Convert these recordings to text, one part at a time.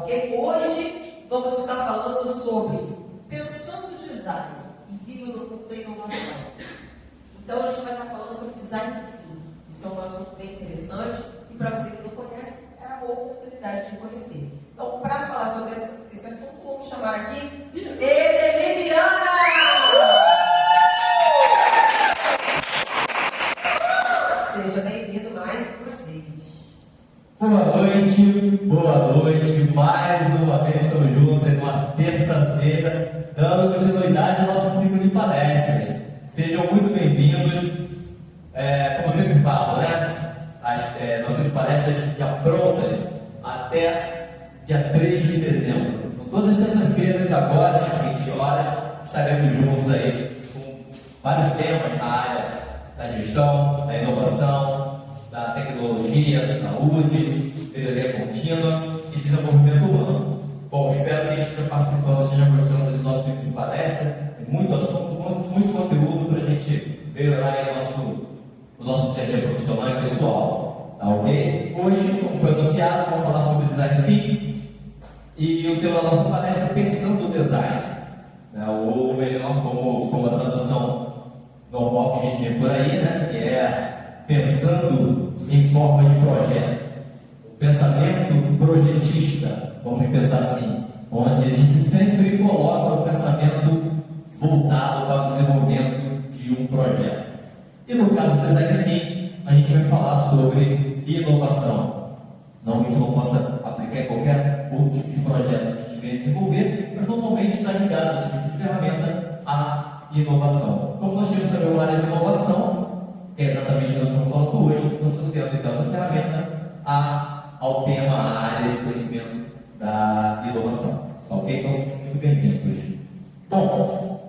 ok? Hoje vamos estar falando sobre pensando design e vindo do mundo da inovação. Então a gente vai estar falando sobre design thinking. Isso é um assunto bem interessante e para você que não conhece, é a oportunidade de conhecer. Então, para falar sobre esse assunto, vamos chamar aqui Edeliniana! Seja bem-vindo mais uma vez. Boa noite, mais uma vez estamos juntos em uma terça-feira, dando continuidade ao nosso ciclo de palestras. Sejam muito bem-vindos, como eu sempre falo, né? Nós temos palestras já prontas até dia 3 de dezembro. Então, todas as terças-feiras, agora às 20 horas, estaremos juntos aí com vários temas na área da gestão, da inovação, da tecnologia, da saúde, melhoria contínua e desenvolvimento humano. Bom, espero que quem esteja participando esteja gostando desse nosso tipo de palestra. Tem muito assunto, muito conteúdo para a gente melhorar aí o nosso dia a dia profissional e pessoal. Tá ok? Hoje, como foi anunciado, vamos falar sobre design thinking e o tema da nossa palestra é Pensando o Design. Né? Ou melhor, como a tradução normal que a gente vê por aí, né? Que é pensando em formas de projeto. O pensamento projetista, vamos pensar assim, onde a gente sempre coloca o pensamento voltado para o desenvolvimento de um projeto. E no caso do design thinking, a gente vai falar sobre inovação. Não que a gente não possa aplicar em qualquer outro tipo de projeto que a gente venha desenvolver, mas normalmente está ligado esse tipo de ferramenta à inovação. Como nós temos também uma área de inovação, que é exatamente o que nós estamos falando hoje, estou associando então essa ferramenta ao tema, à área de conhecimento da inovação. Ok? Então, sejam muito bem-vindos. Bom,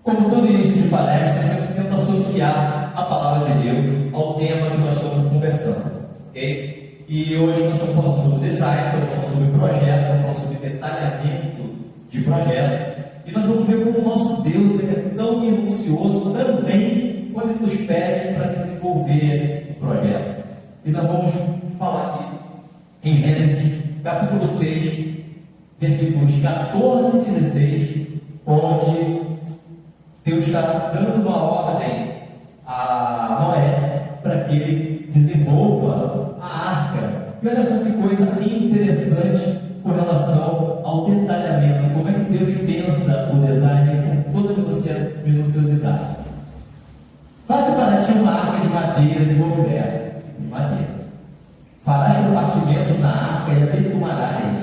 como todo início de palestra, eu sempre tento associar a palavra de Deus ao tema que nós estamos conversando. Ok? E hoje nós estamos falando sobre design, estamos falando sobre projeto, estamos falando sobre detalhamento de projeto. E nós vamos ver como o nosso Deus é tão minucioso também quando Ele nos pede para desenvolver o projeto. E nós vamos falar aqui em Gênesis capítulo 6, versículos 14 e 16, onde Deus está dando uma ordem a Noé para que ele desenvolva a arca. E olha só que coisa interessante com relação ao detalhamento, como é que Deus pensa o design com toda a minuciosidade. Faze para ti uma arca de madeira de gofer, de madeira. Farás compartimentos na arca e a betumarás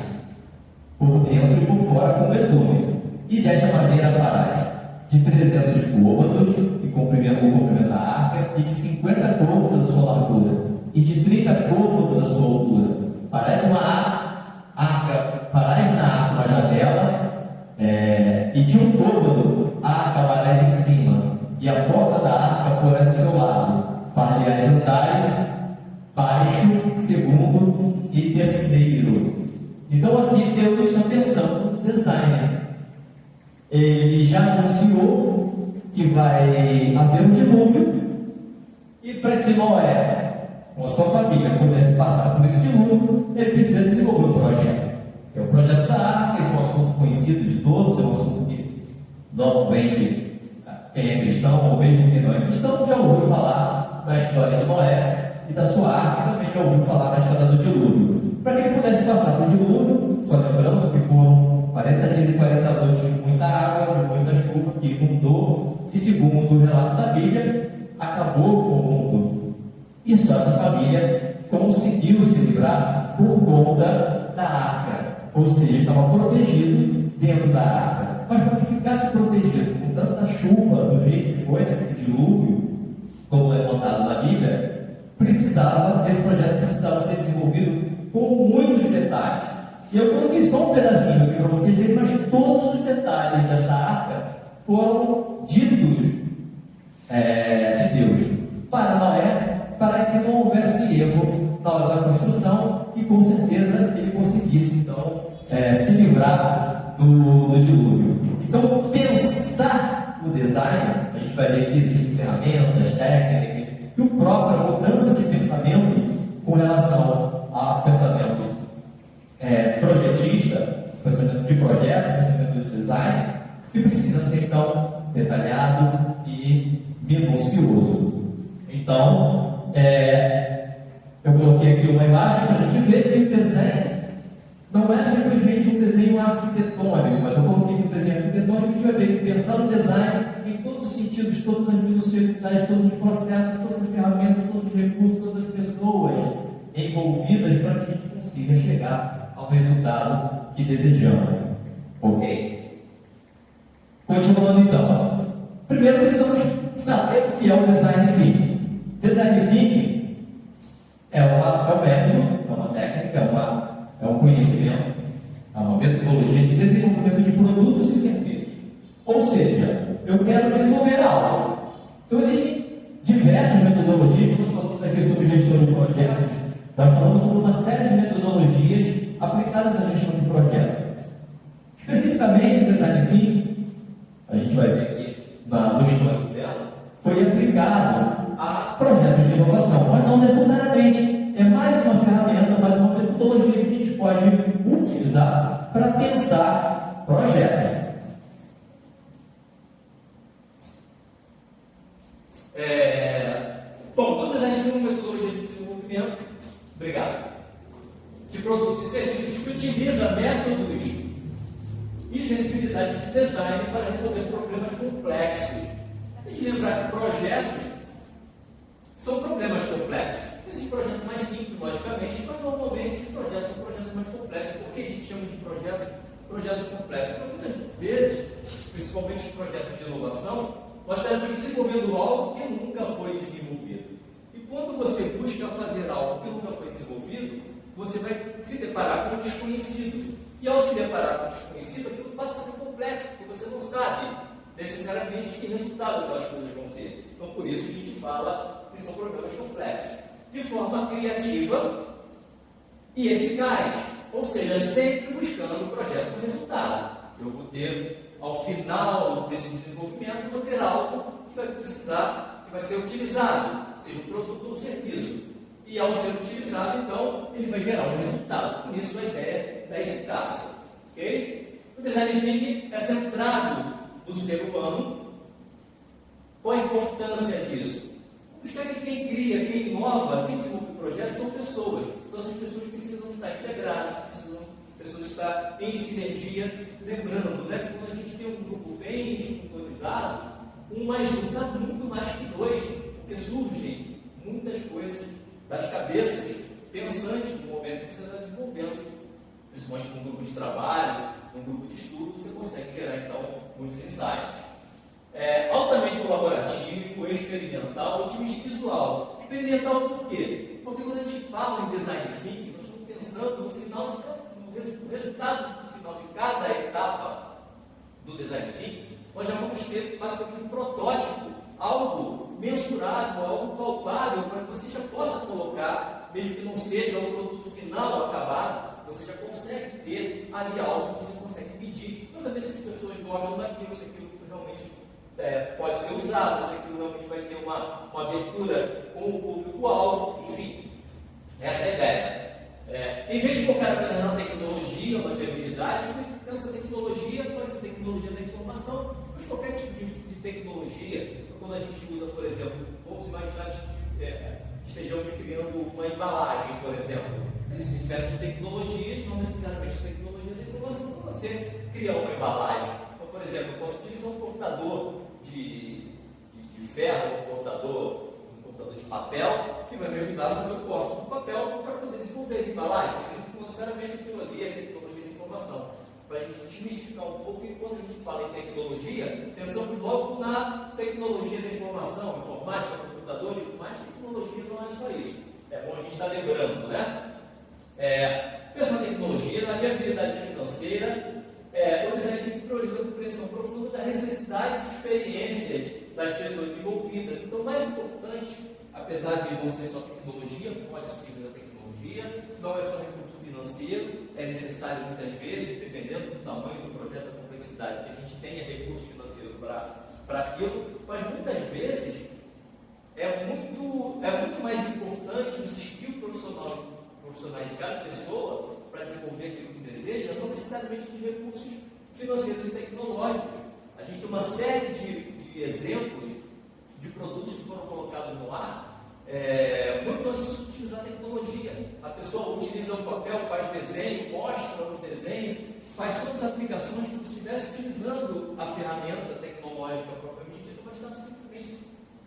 por dentro e por fora com betume. E desta maneira farás de 300 côvados de comprimento da arca e de 50 côvados a sua largura e de 30 côvados a sua altura. Farás uma arca, farás na arca uma janela e de um côvado a arca farás em cima e a porta da arca porás ao seu lado. Far-lhe-ás andares baixo, segundo e terceiro. Então aqui Deus está pensando no design. Ele já anunciou que vai haver um dilúvio, e para que Noé, com a sua família, pudesse passar por esse dilúvio, ele precisa desenvolver um projeto. É o projeto da arca. Esse é um assunto conhecido de todos, é um assunto que normalmente quem é cristão, ou mesmo quem não é cristão, já ouviu falar da história de Noé e da sua arca, e também já ouviu falar da história do dilúvio. Para que ele pudesse passar por dilúvio, só lembrando que foram 40 dias e 40 noites de muita água, de muita chuva, que inundou, e segundo o relato da Bíblia, acabou com o mundo. E só essa família conseguiu se livrar por conta da arca, ou seja, estava protegido dentro da arca. Mas para que ficasse protegido com tanta chuva, do jeito que foi, naquele dilúvio, como é contado na Bíblia, esse projeto precisava ser desenvolvido com muitos detalhes. E eu coloquei só um pedacinho aqui para vocês verem, mas todos os detalhes dessa arca foram ditos de Deus para Noé, para que não houvesse erro na hora da construção e com certeza ele conseguisse então se livrar do dilúvio. Então, pensar no design, a gente vai ver que existem ferramentas, técnicas, e a própria mudança de pensamento com relação detalhado e minucioso. Então, eu coloquei aqui uma imagem para a gente ver que o desenho não é simplesmente um desenho arquitetônico, mas eu coloquei aqui um desenho arquitetônico e a gente vai ver que pensar no design em todos os sentidos, todas as minuciosidades, todos os processos, todas as ferramentas, todos os recursos, todas as pessoas envolvidas para que a gente consiga chegar ao resultado que desejamos. Ok? Continuando então. Primeiro precisamos saber o que é o Design Thinking. Design Thinking é um método, é uma técnica, é um conhecimento, é uma metodologia de desenvolvimento de produtos e serviços. Ou seja, eu quero desenvolver algo. Então existem diversas metodologias. Nós falamos aqui sobre gestão de projetos. Nós falamos sobre uma série de metodologias aplicadas à gestão de projetos. Especificamente, o Design Thinking, a gente vai ver aqui no histórico dela, foi aplicado a projetos de inovação, mas não necessariamente. É mais uma ferramenta, mais uma metodologia que a gente pode utilizar para pensar projetos. Bom, todo design tem uma metodologia de desenvolvimento, de produtos e serviços que utiliza métodos e sensibilidade de design para resolver problemas complexos. Tem que lembrar que projetos são problemas complexos. Existem projetos mais simples, logicamente, mas normalmente os projetos são projetos mais complexos. Por que a gente chama de projetos complexos? Porque muitas vezes, principalmente os projetos de inovação, nós estamos desenvolvendo algo que nunca foi desenvolvido. E quando você busca fazer algo que nunca foi desenvolvido, você vai se deparar com o desconhecido. E ao se deparar com o desconhecido, aquilo passa a ser complexo, porque você não sabe necessariamente que resultado aquelas coisas vão ter. Então, por isso a gente fala que são problemas complexos. De forma criativa e eficaz. Ou seja, sempre buscando o projeto com resultado. Eu vou ter, ao final desse desenvolvimento, vou ter algo que vai precisar, que vai ser utilizado, seja um produto ou um serviço. E ao ser utilizado, então, ele vai gerar um resultado. Por isso a ideia da eficácia. Ok? O Design Thinking é centrado no ser humano. Qual a importância disso? Buscar que quem cria, quem inova, quem desenvolve projetos são pessoas. Então, essas pessoas precisam estar integradas, pessoas estar em sinergia. Lembrando, né, que quando a gente tem um grupo bem sintonizado, 1 mais 1 dá muito mais que 2, porque surgem muitas coisas das cabeças pensantes no momento que você está desenvolvendo, principalmente num grupo de trabalho, num grupo de estudo, você consegue gerar então muitos insights. Altamente colaborativo, experimental, otimista visual. Experimental por quê? Porque quando a gente fala em design thinking, nós estamos pensando no resultado no final de cada etapa do design thinking, nós já vamos ter basicamente um protótipo, algo mensurável, algo palpável, para que você já possa colocar, mesmo que não seja o produto final acabado, você já consegue ter ali algo que você consegue medir, para saber se as pessoas gostam daquilo, se aquilo realmente pode ser usado, se aquilo realmente vai ter uma abertura com o público-alvo, enfim, essa é a ideia. Em vez de focar apenas na tecnologia ou na viabilidade, pensa na tecnologia, pode ser tecnologia da informação, mas qualquer tipo de tecnologia. Quando a gente usa, por exemplo, vamos imaginar que estejamos criando uma embalagem, por exemplo. Existem diversas tecnologias, não necessariamente tecnologia da informação, para você criar uma embalagem. Então, por exemplo, eu posso utilizar um cortador de ferro, um cortador de papel, que vai me ajudar a fazer o corte do papel para poder desenvolver as embalagens. Não necessariamente aquilo ali é tecnologia de informação. Para a gente desmistificar um pouco, e quando a gente fala em tecnologia, pensamos logo na tecnologia da informação, informática, computadores, mas tecnologia não é só isso. É bom a gente estar lembrando, né? Pensar na tecnologia, na viabilidade financeira, o design thinking prioriza a compreensão profunda das necessidades e experiências das pessoas envolvidas. Então, o mais importante, apesar de não ser só tecnologia, pode se utilizar tecnologia, não é só recurso financeiro, é necessário muitas vezes, dependendo do tamanho do projeto, da complexidade, que a gente tenha recurso financeiro para aquilo, mas muitas vezes é muito mais importante os skills profissionais de cada pessoa para desenvolver aquilo que deseja, não necessariamente os recursos financeiros e tecnológicos. A gente tem uma série de de exemplos de produtos que foram colocados no ar, muito antes de utilizar tecnologia. A pessoa utiliza o papel, faz desenho, mostra os desenhos, faz todas as aplicações como se estivesse utilizando a ferramenta tecnológica propriamente dita, mas está simplesmente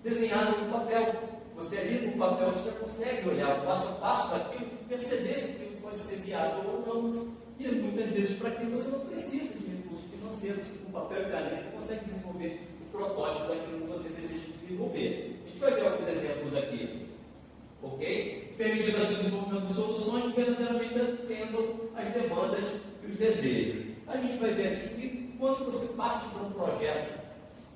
desenhado no papel. Você ali no papel você já consegue olhar o passo a passo daquilo, perceber se aquilo pode ser viável ou não. E muitas vezes para aquilo você não precisa de recursos financeiros. Com papel e caneta você consegue desenvolver o protótipo daquilo que você deseja desenvolver. A gente vai ver alguns exemplos aqui. Ok? Permitindo assim o desenvolvimento de soluções que verdadeiramente atendam às demandas e os desejos. A gente vai ver aqui que quando você parte para um projeto,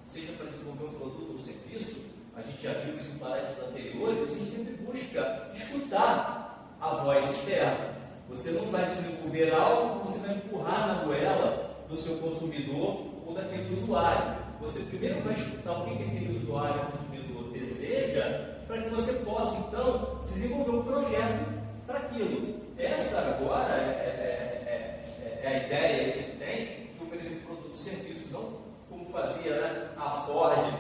seja para desenvolver um produto ou serviço, a gente já viu isso em palestras anteriores, a gente sempre busca escutar a voz externa. Você não vai desenvolver algo que você vai empurrar na goela do seu consumidor ou daquele usuário. Você primeiro vai escutar o que aquele usuário ou consumidor deseja, para que você possa, então, desenvolver um projeto para aquilo. Essa agora é a ideia que se tem de oferecer produto e serviço, não como fazia, né, a Ford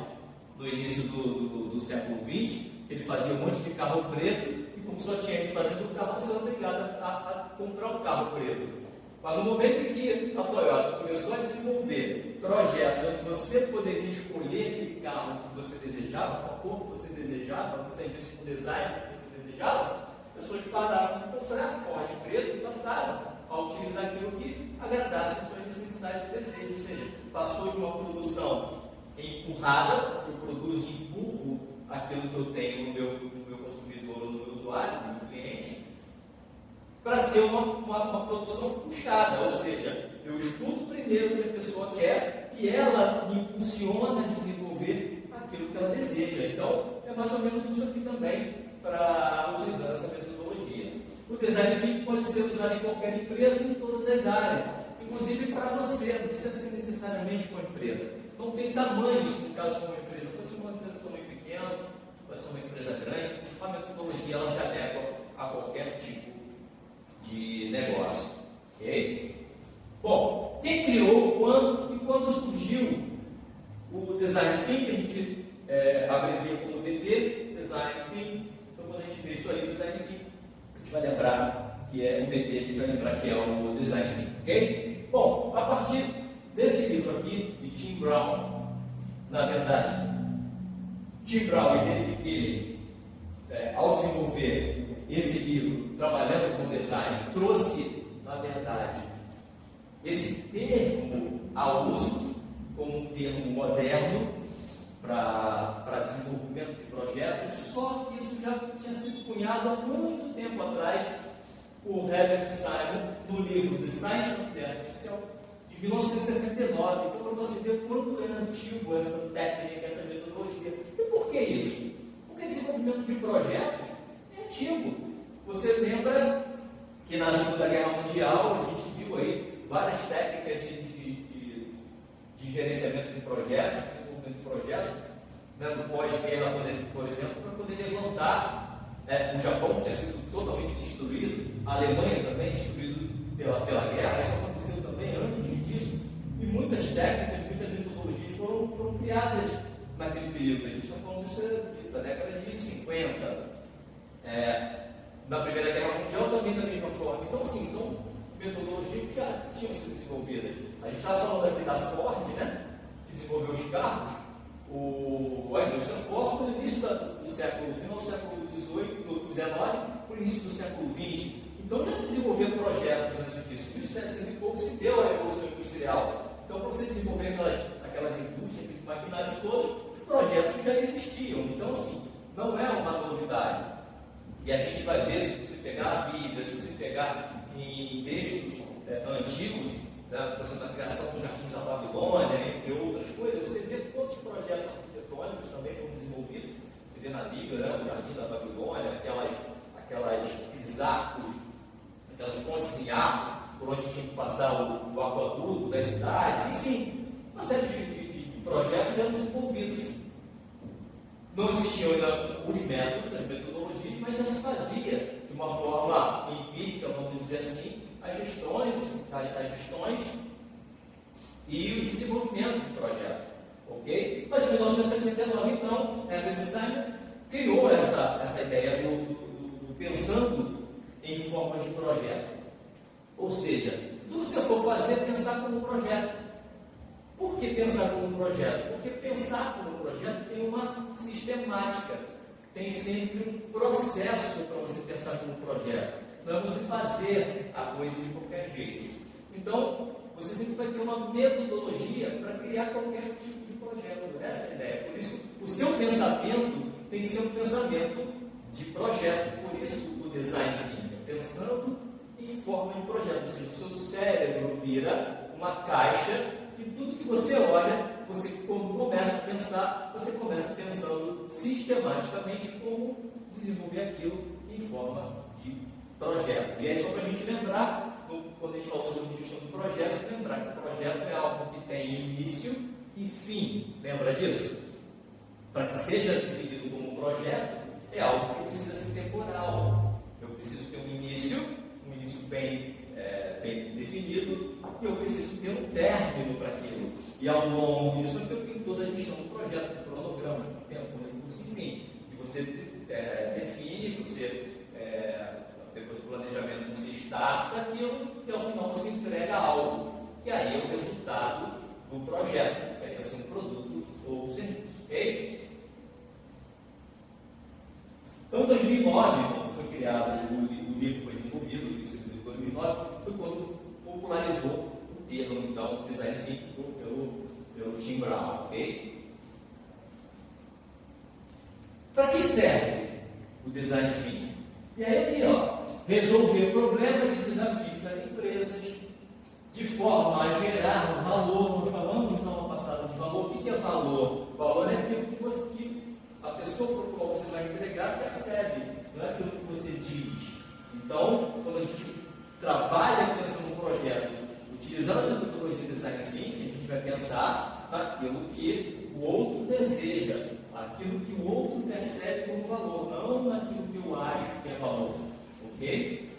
no início do século XX, ele fazia um monte de carro preto e como só tinha que fazer do carro, você era obrigado a comprar um carro preto. Mas no momento em que a Toyota começou a desenvolver projetos onde você poderia escolher aquele carro que você desejava, com a cor que você desejava, muitas vezes com o design que você desejava, as pessoas pararam de comprar Ford preto e passaram a utilizar aquilo que agradasse as suas necessidades e desejos. Ou seja, passou de uma produção empurrada, eu produzo e empurro aquilo que eu tenho no meu consumidor ou no meu usuário, no meu cliente, para ser uma produção puxada, ou seja, eu escuto primeiro o que a pessoa quer e ela me impulsiona a desenvolver aquilo que ela deseja. Então, é mais ou menos isso aqui também para utilizar essa metodologia. O design thinking pode ser usado em qualquer empresa, em todas as áreas, inclusive para você, não precisa ser necessariamente com a empresa. Não tem tamanho, no caso de uma empresa, pode ser uma empresa de tamanho pequeno, pode ser uma empresa grande, a metodologia ela se adequa a qualquer tipo de negócio. Ok? Bom, quem criou, quando e quando surgiu o Design Thinking, a gente abrevia como DT, Design Thinking. Então, quando a gente vê isso aí, Design Thinking, a gente vai lembrar que é o DT, a gente vai lembrar que é o Design Thinking. Ok? Bom, a partir desse livro aqui, de Tim Brown, na verdade, Tim Brown e David Keeling, ao desenvolver esse livro, trabalhando com design, trouxe, na verdade, esse termo ao uso como um termo moderno para desenvolvimento de projetos, só que isso já tinha sido cunhado há muito tempo atrás por Herbert Simon no livro The Science of the Artificial, de 1969. Então, para você ver quanto é antigo essa técnica, essa metodologia. E por que isso? Porque desenvolvimento de projetos é antigo. Você lembra que na Segunda Guerra Mundial a gente viu aí várias técnicas de gerenciamento de projetos, desenvolvimento de projetos, né, no pós-guerra, por exemplo, para poder levantar. O Japão tinha sido totalmente destruído, a Alemanha também destruída pela guerra, isso aconteceu também antes disso, e muitas técnicas, muitas metodologias foram criadas naquele período. A gente está falando disso da década de 50. Na Primeira Guerra Mundial também da mesma forma. Então, assim, são metodologias que já tinham sido desenvolvidas. A gente estava falando aqui da Ford, né, que desenvolveu os carros. A indústria Ford foi no início do século, final do século XIX, para o início do século XX. Então, já se desenvolveu projetos antes disso. Em 1700 e pouco se deu a Revolução Industrial. Então, para você desenvolver aquelas indústrias, aqueles maquinários todos, os projetos já existiam. Então, assim, não é uma novidade. E a gente vai ver, se você pegar a Bíblia, se você pegar em textos antigos, né, por exemplo, a criação do Jardim da Babilônia, entre outras coisas, você vê quantos projetos arquitetônicos também foram desenvolvidos. Você vê na Bíblia, né, o Jardim da Babilônia, aqueles arcos, aquelas pontes em arcos, por onde tinha que passar o aquaduto das cidades, enfim, uma série de projetos já desenvolvidos. Não existiam ainda os métodos, as metodologias, mas já se fazia de uma forma empírica, vamos dizer assim, as gestões e os desenvolvimentos de projetos. Ok? Mas em 1969, então, Herbert Simon criou essa ideia do pensando em forma de projeto. Ou seja, tudo que você for fazer, pensar como um projeto. Por que pensar como um projeto? Porque pensar como um projeto tem uma sistemática, tem sempre um processo para você pensar como um projeto. Não é você fazer a coisa de qualquer jeito. Então, você sempre vai ter uma metodologia para criar qualquer tipo de projeto. Essa é a ideia. Por isso, o seu pensamento tem que ser um pensamento de projeto. Por isso, o design thinking é pensando em forma de projeto. Ou seja, o seu cérebro vira uma caixa que tudo que você olha, você, quando começa a pensar, você começa pensando sistematicamente como desenvolver aquilo em forma de projeto. E aí, só para a gente lembrar, quando a gente fala sobre gestão de projetos, lembrar que o projeto é algo que tem início e fim. Lembra disso? Para que seja definido como um projeto, é algo que precisa ser temporal. Eu preciso ter um início bem definido, e eu preciso ter um término para aquilo. E ao longo disso, eu tenho toda a gestão do projeto, cronograma, tempo, recurso, enfim. E você define, você depois do planejamento você starta aquilo e ao final você entrega algo. E aí é o resultado do projeto, que aí vai ser um produto ou um serviço. Ok? Então, em 2009, quando foi criado, o livro foi desenvolvido, o livro foi em 2009, foi quando popularizou o termo, então, design thinking pelo Tim Brown. Ok? Para que serve o design thinking? E aí, aqui, resolver problemas e desafios das empresas de forma a gerar valor. Nós falamos na aula passada de valor. O que é valor? Valor é aquilo que a pessoa para a qual você vai entregar percebe, não é aquilo que você diz. Então, quando a gente trabalha pensando num projeto, utilizando a metodologia de design thinking, a gente vai pensar naquilo que o outro deseja, aquilo que o outro percebe como valor, não naquilo que eu acho que é valor. Ok?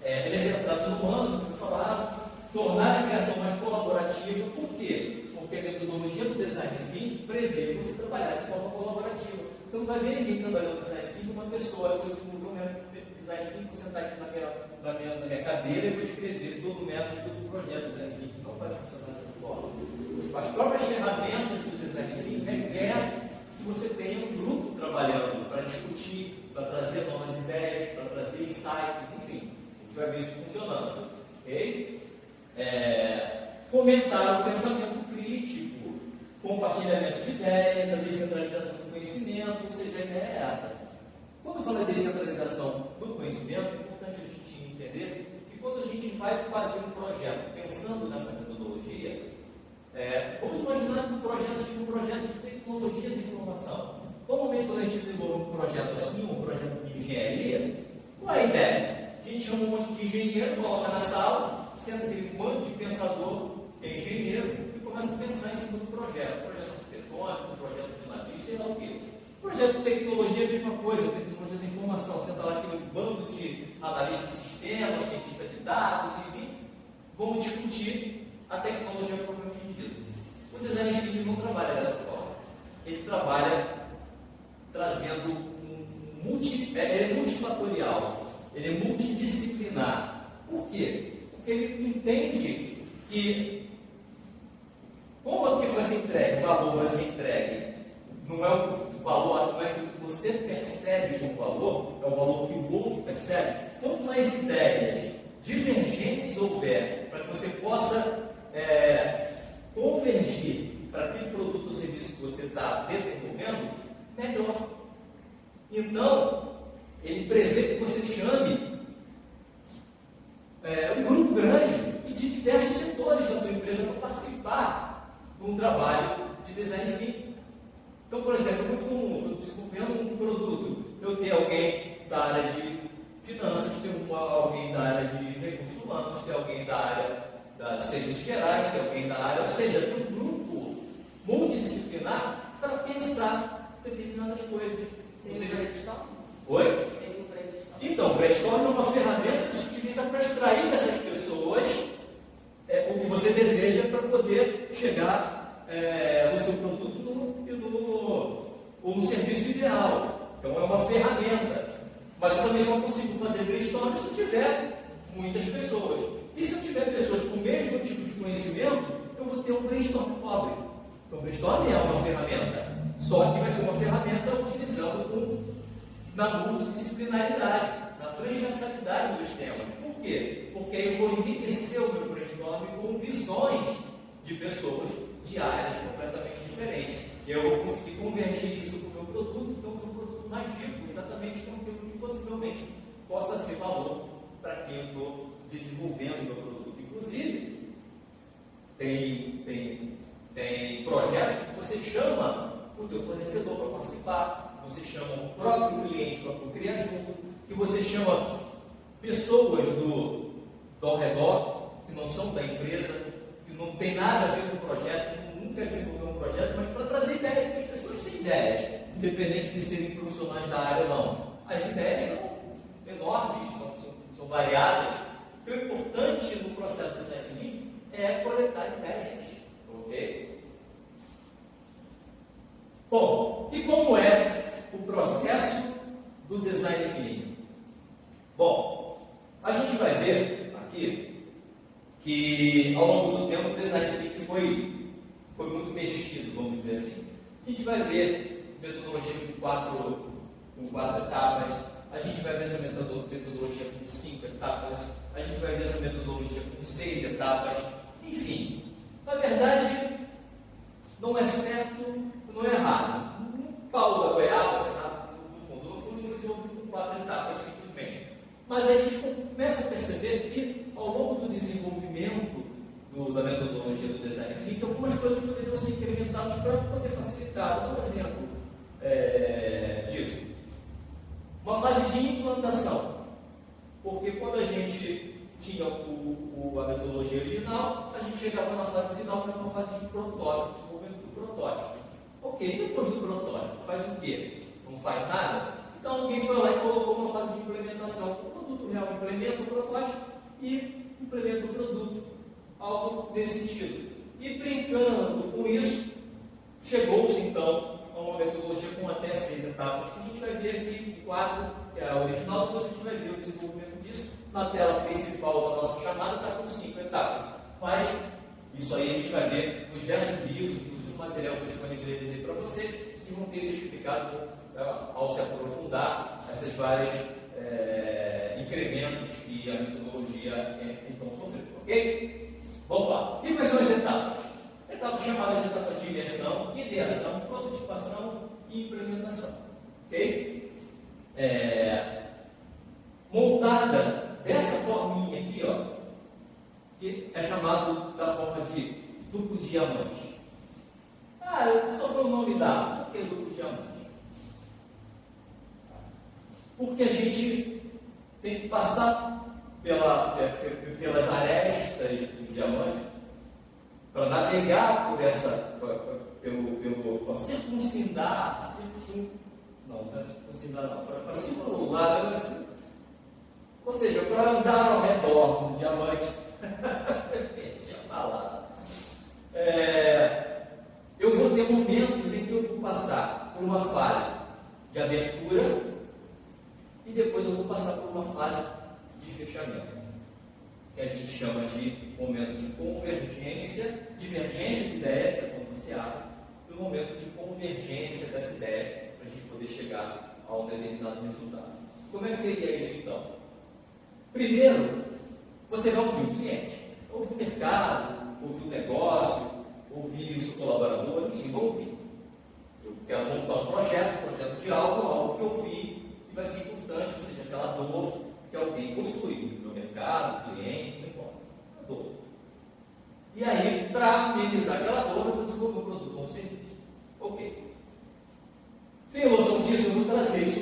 Ele é centrado no humano, como eu falava, tornar a criação mais colaborativa. Por quê? Porque a metodologia do design thinking prevê você trabalhar de forma colaborativa. Você não vai ver ninguém trabalhando design thinking uma pessoa. Eu desenvolvi um método de design thinking, vou sentar aqui na minha cadeira e vou escrever todo o método, todo o projeto do design thinking. Não vai funcionar dessa forma. As próprias ferramentas do design thinking requerem que você tenha um grupo trabalhando para discutir, para trazer novas ideias, para trazer insights, enfim. A gente vai ver isso funcionando. Ok? Fomentar o pensamento crítico, compartilhamento de ideias, a descentralização do conhecimento, ou seja, a ideia é essa. Quando fala em descentralização do conhecimento, é importante a gente entender que quando a gente vai fazer um projeto pensando nessa metodologia, vamos imaginar que o projeto seja um projeto de tecnologia de informação. Normalmente, quando a gente desenvolve um projeto assim, um projeto de engenharia, qual é a ideia? A gente chama um monte de engenheiro, coloca na sala, senta aquele monte de pensador que é engenheiro e começa a pensar em cima do projeto. Projeto arquitetônico, projeto de navio, sei lá o quê. Projeto de tecnologia é a mesma coisa, tecnologia de informação. Senta lá aquele bando de analistas de sistemas, cientistas de dados, enfim, vamos discutir a tecnologia propriamente dita. O design thinking não trabalha dessa forma. Ele trabalha trazendo ele é multifatorial, ele é multidisciplinar. Por quê? Porque ele entende que, como aquilo vai ser entregue, o valor vai ser entregue, não é o valor, não é aquilo que você percebe como valor, é o valor que o outro percebe. Quanto mais ideias divergentes houver, para que você possa convergir para aquele produto ou serviço que você está desenvolvendo, melhor. Então, ele prevê que você chame um grupo grande e de diversos setores da sua empresa para participar de um trabalho de design thinking. Então, por exemplo, é muito comum, eu desenvolvendo um produto, eu tenho alguém da área de finanças, tenho alguém da área de recursos humanos, tenho alguém da área de serviços gerais, tenho alguém da área, ou seja, tem um grupo multidisciplinar para pensar determinadas coisas. Seria o brainstorm? Oi? Seria o brainstorm? Então, o brainstorm é uma ferramenta que se utiliza para extrair dessas pessoas o que você deseja para poder chegar no seu produto e muitas pessoas. E se eu tiver pessoas com o mesmo tipo de conhecimento, eu vou ter um brainstorm pobre. Então, o brainstorm é uma ferramenta, só que vai ser uma ferramenta utilizando na multidisciplinaridade, na transversalidade dos temas. Por quê? Porque aí eu vou enriquecer o meu brainstorm com visões de pessoas de áreas completamente diferentes. E eu vou conseguir convergir isso com o meu produto, então com um produto mais rico, exatamente com aquilo que possivelmente possa ser valor para quem eu estou desenvolvendo o meu produto. Inclusive, tem projetos que você chama o teu fornecedor para participar, você chama o próprio cliente para criar junto, que você chama pessoas ao redor, que não são da empresa, que não tem nada a ver com o projeto, que nunca desenvolveu um projeto, mas para trazer ideias, porque as pessoas têm ideias, independente de serem profissionais da área ou não. As ideias são enormes, são variadas. O importante no processo de design thinking é coletar ideias, ok? Bom, e como é o processo do design thinking? Bom, a gente vai ver aqui que ao longo do tempo o design thinking foi muito mexido, vamos dizer assim. A gente vai ver metodologia com quatro etapas, a gente vai ver essa metodologia com 5 etapas, a gente vai ver essa metodologia com 6 etapas, enfim. Na verdade, não é certo, não é errado. Um pau da goiaba, no fundo foi desenvolvido com 4 etapas, simplesmente. Mas a gente começa a perceber que, ao longo do desenvolvimento da metodologia do design thinking, algumas coisas poderiam ser incrementadas para poder facilitar. Vou dar um exemplo disso. Uma fase de implantação. Porque quando a gente tinha a metodologia original, a gente chegava na fase final para uma fase de protótipo, desenvolvimento do protótipo. Ok, depois do protótipo, faz o quê? Não faz nada? Então alguém foi lá e colocou uma fase de implementação. O produto real implementa o protótipo e implementa o produto. Algo nesse sentido. E brincando com isso, chegou-se então a uma metodologia com até 6 etapas. A gente vai ver aqui 4, que é a original, depois a gente vai ver o desenvolvimento disso. Na tela principal da nossa chamada está com 5 etapas. Mas isso aí a gente vai ver nos diversos livros, inclusive o material que eu disponibilizei para vocês, que vão ter sido explicado ao se aprofundar essas várias incrementos que a metodologia então sofreu. Ok? Vamos lá. E quais são as etapas? Etapas chamadas de etapa de imersão, ideação, prototipação e implementação. Ok? Montada dessa forminha aqui, ó, que é chamado da forma de duplo diamante. Só foi o nome dado. Por que duplo diamante? Porque a gente tem que passar pelas arestas do diamante para navegar por pelo circuncindar, para circular, assim. Ou seja, para andar ao redor do diamante. Tinha falado. Eu vou ter momentos em que eu vou passar por uma fase de abertura e depois eu vou passar por uma fase de fechamento, que a gente chama de momento de convergência, divergência de ideia, que é quando você abre, e o momento de convergência dessa ideia, para a gente poder chegar a um determinado resultado. Como é que seria isso então? Primeiro, você vai ouvir o cliente, ouvir o mercado, ouvir o negócio, ouvir o seu colaborador, enfim, vou ouvir. Eu quero montar um projeto de algo que eu vi que vai ser importante, ou seja, aquela dor que alguém possui, no mercado, cliente, não importa, a dor. E aí, para amenizar aquela dor, eu vou desenvolver um produto ou um serviço. Ok. Tem noção disso? Eu vou trazer isso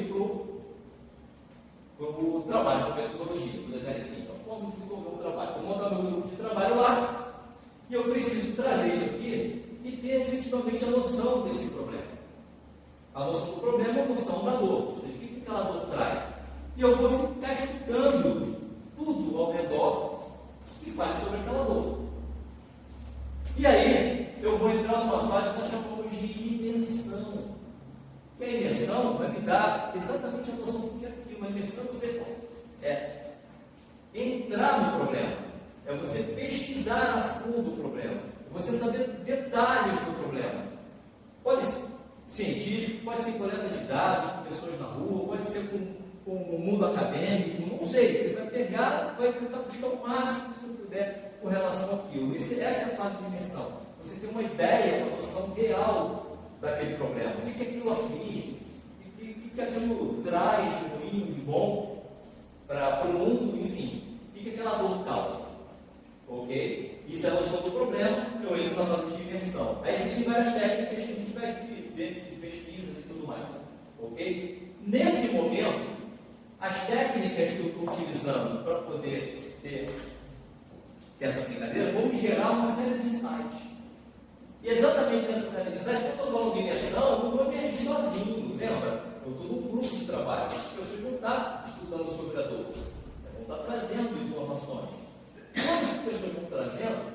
para o trabalho, para a metodologia, para o design thinking. Então, como desenvolver um trabalho? Vou montar meu grupo de trabalho lá e eu preciso trazer isso aqui e ter efetivamente a noção desse problema. A noção do problema é a noção da dor, ou seja, o que aquela dor traz. E eu vou ficar estudando tudo ao redor que fale sobre aquela dor. E aí, eu vou entrar numa fase que nós chamamos de imersão. Que a imersão vai me dar exatamente a noção do que é aquilo. Uma imersão você entrar no problema, é você pesquisar a fundo o problema, é você saber detalhes do problema. Pode ser científico, pode ser coleta de dados com pessoas na rua, pode ser com o mundo acadêmico, não sei. Você vai pegar, vai tentar buscar o máximo que você puder com relação àquilo. Essa é a fase de imersão. Você tem uma ideia, uma noção real daquele problema. O que aquilo aflige, o que aquilo traz de ruim, de bom para o mundo, enfim. O que aquela dor causa. Ok? Isso é a noção do problema. Eu entro na fase de imersão. Aí existem várias técnicas que a gente vai ver de pesquisas e tudo mais. Ok? Nesse momento, as técnicas que eu estou utilizando para poder ter essa brincadeira vão me gerar uma série de insights. E exatamente nessa série de insights, quando eu estou falando de imersão, eu não vou me agir sozinho, lembra? Eu estou num grupo de trabalho. As pessoas vão estar estudando sobre a dor, vão estar trazendo informações. Quando as pessoas vão trazendo,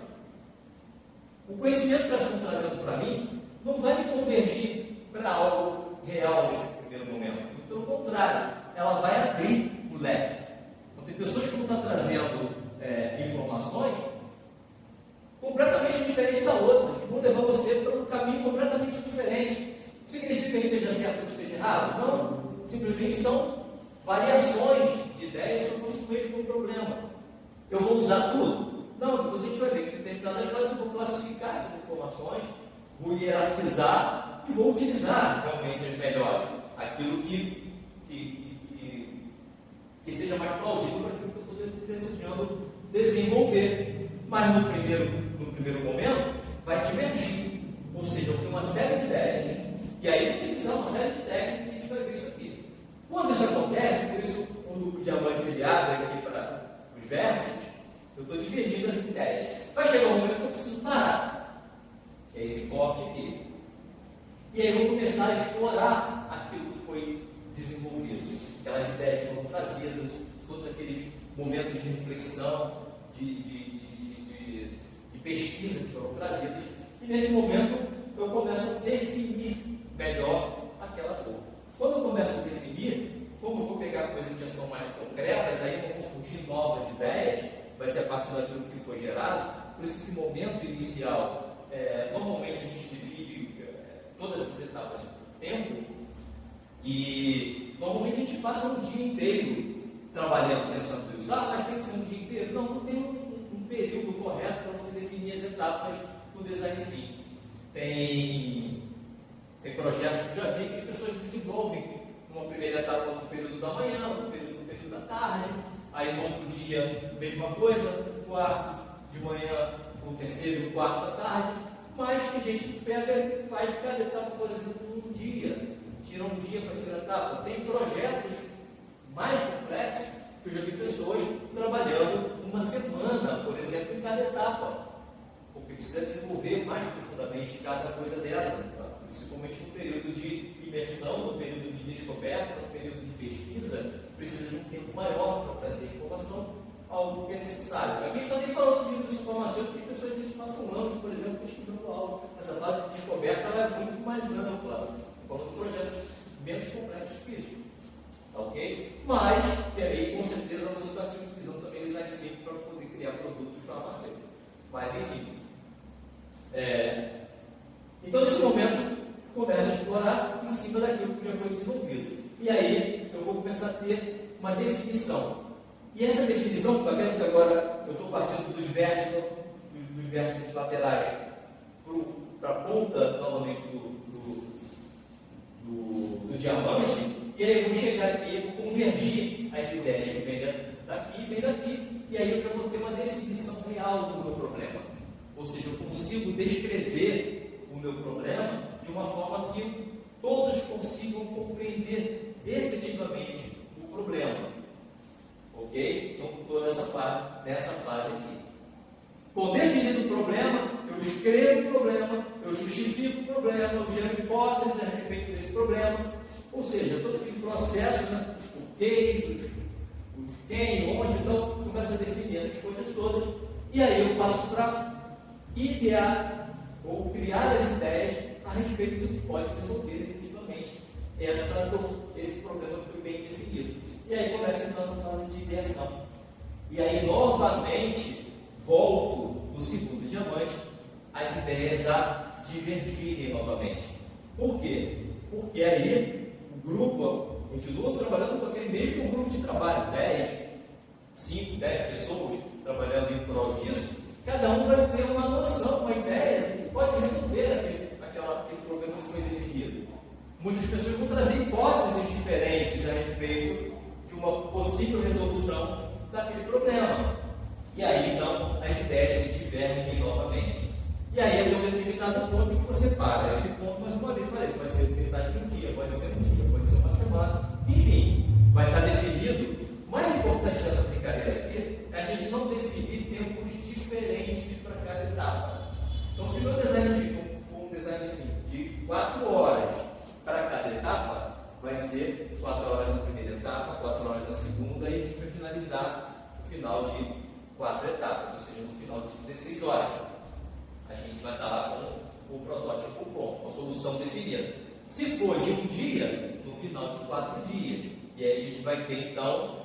o conhecimento que elas estão trazendo para mim não vai me convergir para algo real nesse primeiro momento. Pelo contrário, ela vai abrir o leque. Então, tem pessoas que vão estar trazendo informações completamente diferentes da outra, que vão levar você para um caminho completamente diferente. Significa que esteja certo ou esteja errado? Não. Simplesmente são variações de ideias sobre o mesmo problema. Eu vou usar tudo? Não, depois a gente vai ver que em determinadas fases eu vou classificar essas informações, vou hierarquizar e vou utilizar realmente as melhores, aquilo que seja mais plausível para aquilo que eu estou desejando desenvolver. Mas no primeiro momento vai divergir, ou seja, eu tenho uma série de ideias e aí eu vou utilizar uma série de técnicas e a gente vai ver isso aqui. Quando isso acontece, por isso o diamante ele abre aqui para os vértices, eu estou divergindo as ideias. Vai chegar um momento que eu preciso parar, que é esse corte aqui. E aí eu vou começar a explorar aquilo que foi desenvolvido. Aquelas ideias que foram trazidas, todos aqueles momentos de reflexão, de pesquisa que foram trazidas. E nesse momento eu começo a definir melhor aquela cor. Quando eu começo a definir, como eu vou pegar coisas que já são mais concretas, aí vão surgir novas ideias, vai ser a partir daquilo que foi gerado. Por isso que esse momento inicial, normalmente a gente divide todas essas etapas de tempo, e normalmente a gente passa um dia inteiro trabalhando, pensando nisso. Mas tem que ser um dia inteiro? Não tem um período correto para você definir as etapas do design thinking. Tem projetos que eu já vi que as pessoas desenvolvem numa primeira etapa no período da manhã, no período da tarde, aí no outro dia, mesma coisa, o quarto de manhã, o terceiro e o quarto da tarde, mas que a gente pega e faz cada etapa, por exemplo, num dia, tira um dia para tirar a etapa. Tem projetos mais complexos que eu já vi pessoas trabalhando uma semana, por exemplo, em cada etapa, porque precisa desenvolver mais profundamente cada coisa dessa, principalmente no período de imersão, no período de descoberta, no período de pesquisa, precisa de um tempo maior para trazer informação, algo que é necessário. Aqui a gente está nem falando de informações que as pessoas às vezes passam anos, por exemplo, pesquisando algo. Essa fase de descoberta ela é muito mais ampla, falando de projetos menos complexos que isso. Ok? Mas, e aí com certeza nós estamos utilizando também design thinking para poder criar produtos farmacêuticos. Mas enfim. Então nesse momento começa a explorar em cima daquilo que já foi desenvolvido. E aí eu vou começar a ter uma definição. E essa definição, está vendo que agora eu estou partindo dos vértices laterais para a ponta novamente do diamante, e aí eu vou chegar aqui, eu vou convergir as ideias que vêm daqui e vêm daqui, e aí eu já vou ter uma definição real do meu problema. Ou seja, eu consigo descrever o meu problema de uma forma que todos consigam compreender efetivamente o problema. Ok? Então, estou nessa fase aqui. Com definido o problema, eu escrevo o problema, eu justifico o problema, eu gero hipóteses a respeito desse problema. Ou seja, todo aquele processo, né, os porquês, os quem, onde, então, começo a definir essas coisas todas. E aí eu passo para idear ou criar as ideias a respeito do que pode resolver efetivamente esse problema que foi bem definido. E aí começa a nossa fase de ideação. E aí, novamente, volto no segundo diamante, as ideias a divergirem novamente. Por quê? Porque aí o grupo continua trabalhando com aquele mesmo grupo de trabalho, 10 pessoas trabalhando em prol disso. Cada um vai ter uma noção, uma ideia do que pode resolver aquele problema que foi definido. Muitas pessoas vão trazer hipóteses diferentes a respeito de uma possível resolução daquele problema. E aí, então, as ideias se divergem novamente. E aí, até um determinado ponto em que você para. Esse ponto, mais uma vez, falei, pode ser metade de um dia, pode ser um dia, pode ser uma semana. Enfim, vai estar definido. O mais importante dessa brincadeira aqui é a gente não definir tempos diferentes para cada etapa. Então, se o meu design for um design de 4 horas para cada etapa, vai ser 4 horas na primeira etapa, 4 horas na segunda, e a gente vai finalizar no final de 4 etapas, ou seja, no final de 16 horas. A gente vai estar lá com o protótipo pronto, com a solução definida. Se for de um dia, no final de 4 dias. E aí a gente vai ter, então,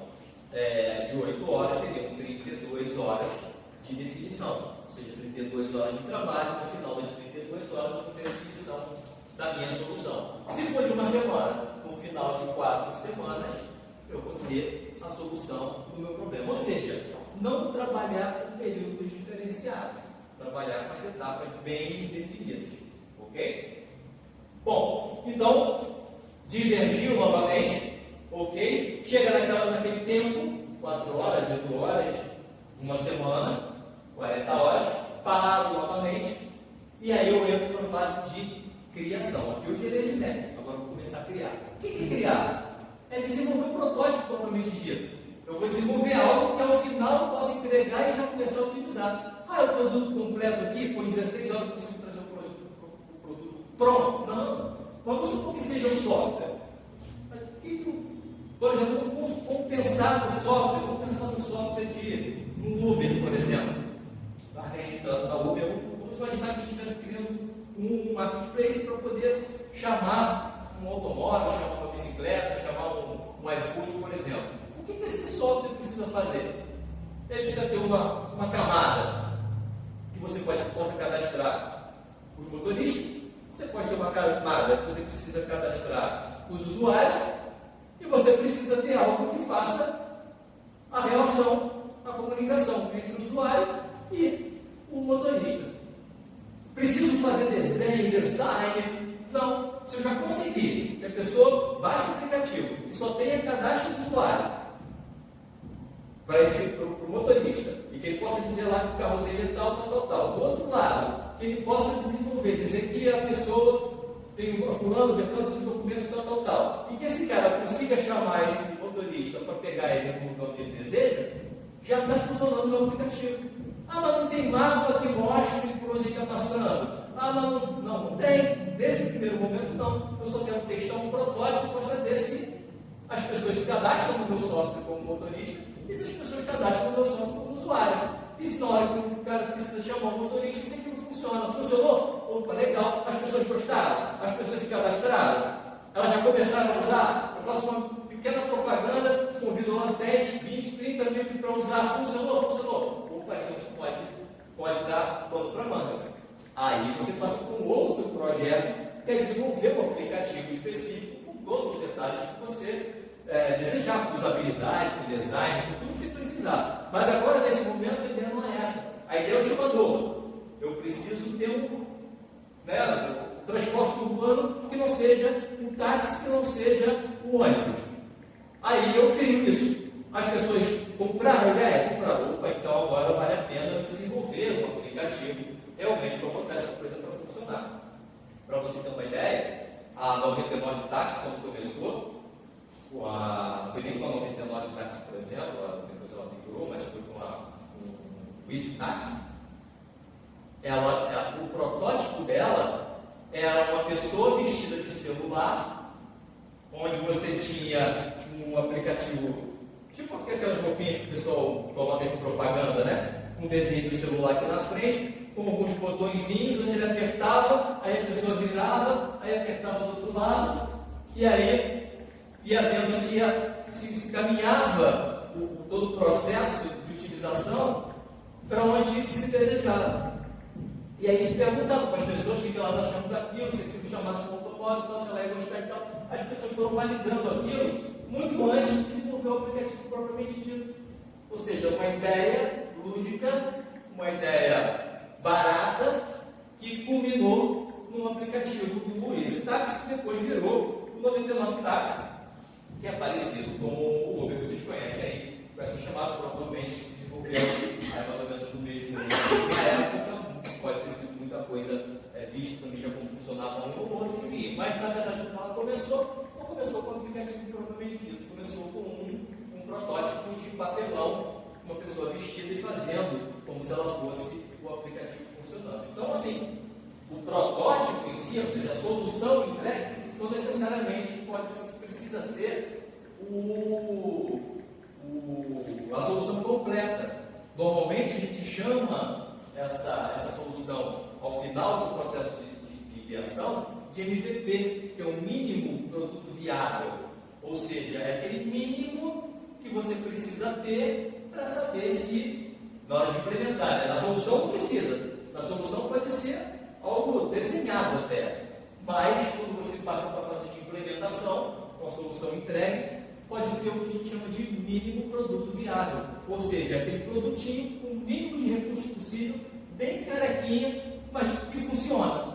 de 8 horas, seriam 32 horas de definição. Ou seja, 32 horas de trabalho, no final das 32 horas, eu vou ter a definição da minha solução. Se for de uma semana, no final de 4 semanas, eu vou ter a solução do meu problema. Ou seja, não trabalhar com períodos diferenciados, trabalhar com as etapas bem definidas. Ok? Bom, então, divergiu novamente, ok? Chega naquele tempo, 4 horas, 8 horas, uma semana, 40 horas, paro novamente, e aí eu entro para a fase de criação. Aqui eu gerei esse método, agora eu vou começar a criar. O que é criar? É desenvolver um protótipo propriamente dito. Eu vou desenvolver algo que ao final eu possa entregar e já começar a utilizar. O produto completo aqui, por 16 horas eu consigo trazer o produto pronto. Não. Vamos supor que seja um software. Por exemplo, vamos pensar no software, vamos pensar no software de um Uber, por exemplo. A gente da Uber, vamos imaginar que a gente estivesse criando um marketplace para poder chamar um automóvel, chamar uma bicicleta, chamar um iFood, por exemplo. O que esse software precisa fazer? Ele precisa ter uma camada que você possa cadastrar os motoristas, você pode ter uma camada que você precisa cadastrar os usuários, e você precisa ter algo que faça a relação, a comunicação entre o usuário e o motorista. Preciso fazer design? Não. Se eu já conseguir que a pessoa baixe o aplicativo e só tenha cadastro do usuário para o motorista, e que ele possa dizer lá que o carro dele é tal. Do outro lado, que ele possa dizer que a pessoa tem fulano, Bertano, os documentos, tal. E que esse cara consiga chamar esse motorista para pegar ele no lugar que ele deseja, já está funcionando no aplicativo. Mas não tem mapa que mostre por onde ele está passando. Mas não tem. Nesse primeiro momento, não. Eu só quero testar um protótipo para saber se as pessoas se cadastram no meu software como motorista e se as pessoas cadastram no meu software como usuário. E se na hora que o cara precisa chamar o motorista, se aquilo funciona. Funcionou? Opa, legal. As pessoas gostaram? As pessoas se cadastraram? Elas já começaram a usar? Eu faço uma pequena propaganda, convido lá 10, 20, 30 amigos para usar. Funcionou? Opa, então isso pode dar pano para manga. Aí você passa para um outro projeto, que é desenvolver um aplicativo específico com todos os detalhes que você desejar, com usabilidade, com design, com tudo que você precisar. Mas agora, nesse momento, a ideia não é essa. A ideia é o utilizador. Eu preciso ter um transporte urbano que não seja um táxi, que não seja um ônibus. Aí eu crio isso. As pessoas compraram a ideia? Compraram. Opa, então agora vale a pena desenvolver um aplicativo realmente para botar essa coisa para funcionar. Para você ter uma ideia, a 99 Táxi, quando começou, não foi nem com a 99 Táxi, por exemplo, depois ela migrou, mas foi com o Easy Táxi. O protótipo dela era uma pessoa vestida de celular, onde você tinha um aplicativo, tipo aquelas roupinhas que o pessoal coloca de propaganda, né? Um desenho do celular aqui na frente, com alguns botõezinhos, onde ele apertava, aí a pessoa virava, aí apertava do outro lado, e aí ia vendo se caminhava todo o processo de utilização para onde se desejava. E aí se perguntava para as pessoas o que elas achavam daquilo, se aquilo chamasse como automóvel, então, se ela ia gostar e tal. As pessoas foram validando aquilo muito antes de desenvolver o aplicativo propriamente dito. Ou seja, uma ideia lúdica, uma ideia barata, que culminou num aplicativo do Easy Taxi, que depois virou o 99 Taxi, que é parecido com o Uber que vocês conhecem aí, com essa chamada, provavelmente se desenvolveu aí mais ou menos no mesmo na época, pode ter sido muita coisa vista também já como funcionava um ou outro, enfim, mas na verdade quando ela começou, não começou com o aplicativo propriamente dito, começou com um protótipo de papelão, uma pessoa vestida e fazendo como se ela fosse o aplicativo funcionando. Então, assim, o protótipo em si, ou seja, a solução entregue, não necessariamente precisa ser a solução completa. Normalmente a gente chama essa solução ao final do processo de ideação de MVP, que é o mínimo produto viável, ou seja, é aquele mínimo que você precisa ter para saber se, na hora de implementar, né? Na solução não precisa, na solução pode ser algo desenhado até, mas quando você passa para a fase de implementação, com a solução entregue, pode ser o que a gente chama de mínimo produto viável, ou seja, aquele produtinho com o mínimo de recursos possível, bem carequinha, mas que funciona.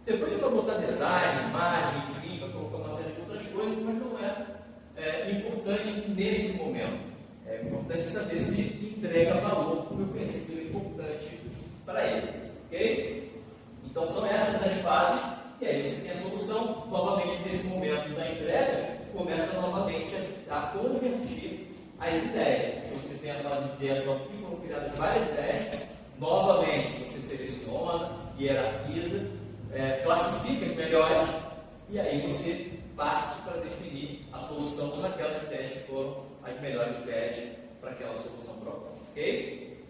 Depois você vai botar design, imagem, enfim, vai colocar uma série de outras coisas, mas não é importante nesse momento. É importante saber se entrega valor para o meu cliente, aquilo é importante para ele. Ok? Então são essas as fases, e aí você tem a solução. Novamente, nesse momento da entrega, começa novamente a convergir as ideias. Então você tem a fase de ideação que foram criadas várias ideias. Novamente, você seleciona, hierarquiza, classifica as melhores, e aí você parte para definir a solução daquelas ideias que foram as melhores ideias para aquela solução proposta. Ok?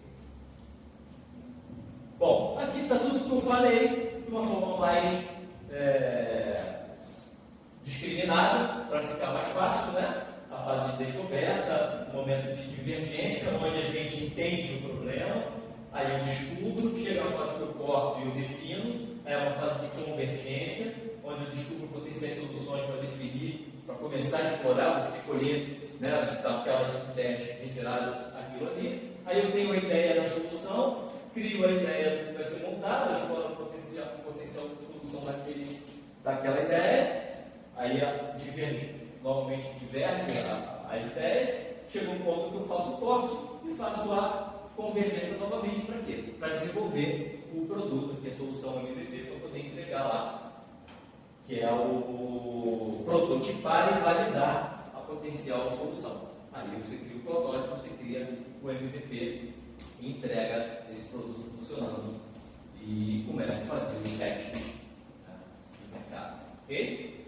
Bom, aqui está tudo que eu falei de uma forma mais discriminada, para ficar mais fácil, né? A fase de descoberta, o momento de divergência, onde a gente entende o problema, aí eu descubro, chega a fase que eu corto e eu defino, aí é uma fase de convergência, onde eu descubro potenciais soluções para definir, para começar a explorar, escolher, né, aquelas ideias retiradas aquilo ali. Aí eu tenho a ideia da solução, crio a ideia do que vai ser montada, exploro a potencial solução daquela ideia, aí normalmente diverge as ideias, chega um ponto que eu faço o corte e faço a convergência novamente para quê? Para desenvolver o produto, que é a solução MVP, para poder entregar lá, que é o prototipar e validar a potencial solução. Aí você cria o protótipo, você cria o MVP e entrega esse produto funcionando e começa a fazer os testes no mercado. Ok?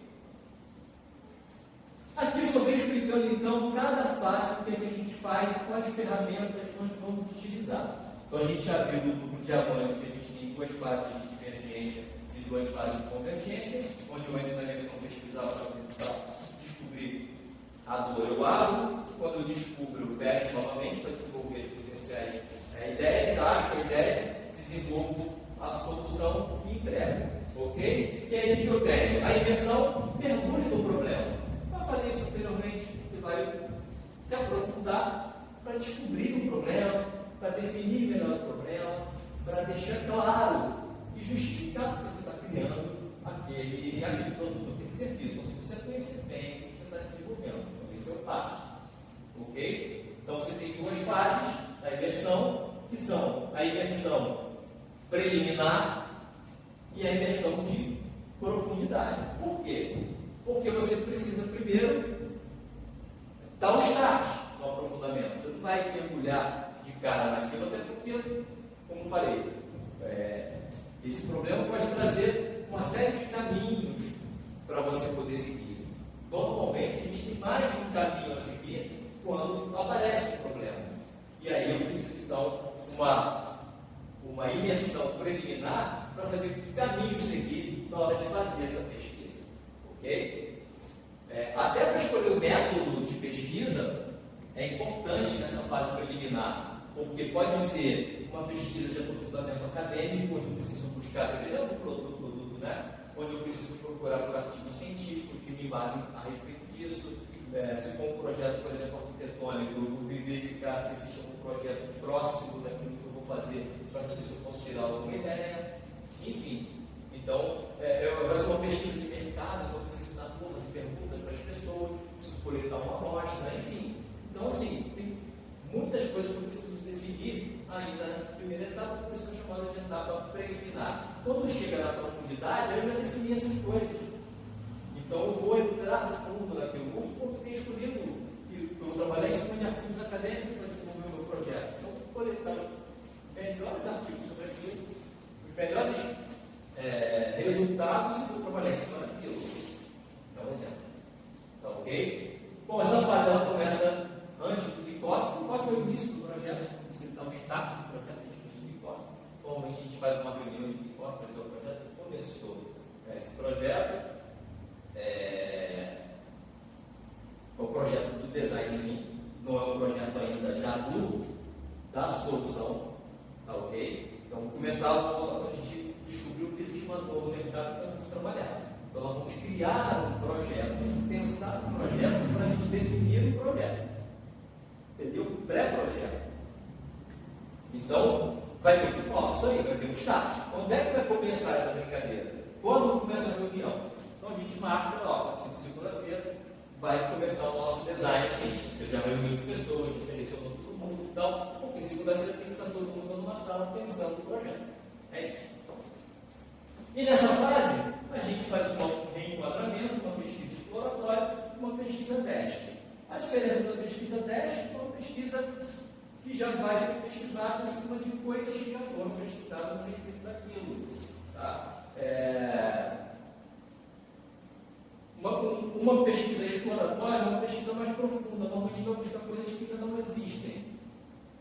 Aqui eu só venho explicando então cada fase, o que é que a gente faz e quais ferramentas nós vamos utilizar. Então a gente já viu no grupo diamante que a gente tem duas fases de divergência e duas fases de convergência, onde eu entro na versão pesquisar para tentar descobrir a dor eu abro, quando eu descubro eu fecho novamente para desenvolver as potenciais ideias, acho a ideia, desenvolvo a solução e entrego. Ok? E aí o que eu tenho? A imersão mergulha no problema. Eu falei isso anteriormente, você vai se aprofundar para descobrir o problema, para definir melhor o problema, para deixar claro e justificar porque você está criando aquele produto, aquele serviço. Então, se você conhecer bem o que você está desenvolvendo, então esse é o passo. Ok? Então você tem duas fases da imersão, que são a imersão preliminar e a imersão de profundidade. Por quê? Porque você precisa primeiro dar o start no aprofundamento. Você não vai mergulhar de cara naquilo, até porque, como falei, esse problema pode trazer uma série de caminhos para você poder seguir. Normalmente, a gente tem mais de um caminho a seguir quando aparece o problema. E aí eu preciso, então, uma imersão preliminar para saber que caminho seguir na hora de fazer essa pesquisa. Ok? Até para escolher o método de pesquisa, é importante nessa fase preliminar pesquisa de aprofundamento acadêmico, onde eu preciso buscar, dependendo do produto, né? Onde eu preciso procurar por artigos científicos que me embasem a respeito disso. Se for um projeto, por exemplo, arquitetônico, eu vou verificar se existe algum projeto próximo daquilo que eu vou fazer para saber se eu posso tirar alguma ideia. Enfim, então, vai ser uma pesquisa de mercado, então eu preciso dar fazer perguntas para as pessoas, preciso coletar uma amostra, enfim. Então, assim, tem muitas coisas que eu preciso definir ainda nessa primeira etapa, por isso que é chamada de etapa preliminar. Quando chega na profundidade, aí eu já defini essas coisas. Então, eu vou entrar fundo naquilo. Vamos supor que eu tenha escolhido que eu trabalhei em cima de artigos acadêmicos para desenvolver o meu projeto. Então, vou coletar os melhores artigos sobre aquilo, os melhores resultados e vou trabalhar em cima daquilo. Então, um exemplo. Tá ok? Bom, essa fase ela começa antes do kickoff. O kickoff é o início do projeto, você dá um start do projeto, a gente faz o kickoff. Normalmente a gente faz uma reunião de kickoff para dizer o projeto começou. Esse projeto o projeto do design thinking, não é um projeto ainda já da solução, tá ok? Então, vamos começar a gente descobriu que existe uma dor no mercado que vamos trabalhar. Então, nós vamos criar um projeto, pensar um projeto para a gente definir o projeto. Seria um pré-projeto. Então, vai ter um kickoff, isso aí, vai ter um start. Onde é que vai começar essa brincadeira? Quando começa a reunião? Então, a gente marca, a partir de segunda-feira, vai começar o nosso design aqui. Você já reuniu de pessoas, selecionou todo mundo e tal, porque segunda-feira tem que estar todo mundo numa sala pensando no projeto. É isso. E nessa fase, a gente faz um reenquadramento, uma pesquisa exploratória e uma pesquisa teste. A diferença da pesquisa teste é uma pesquisa que já vai ser pesquisada em cima de coisas que já foram pesquisadas a respeito daquilo. Tá? Uma pesquisa exploratória é uma pesquisa mais profunda, normalmente vai buscar coisas que ainda não existem.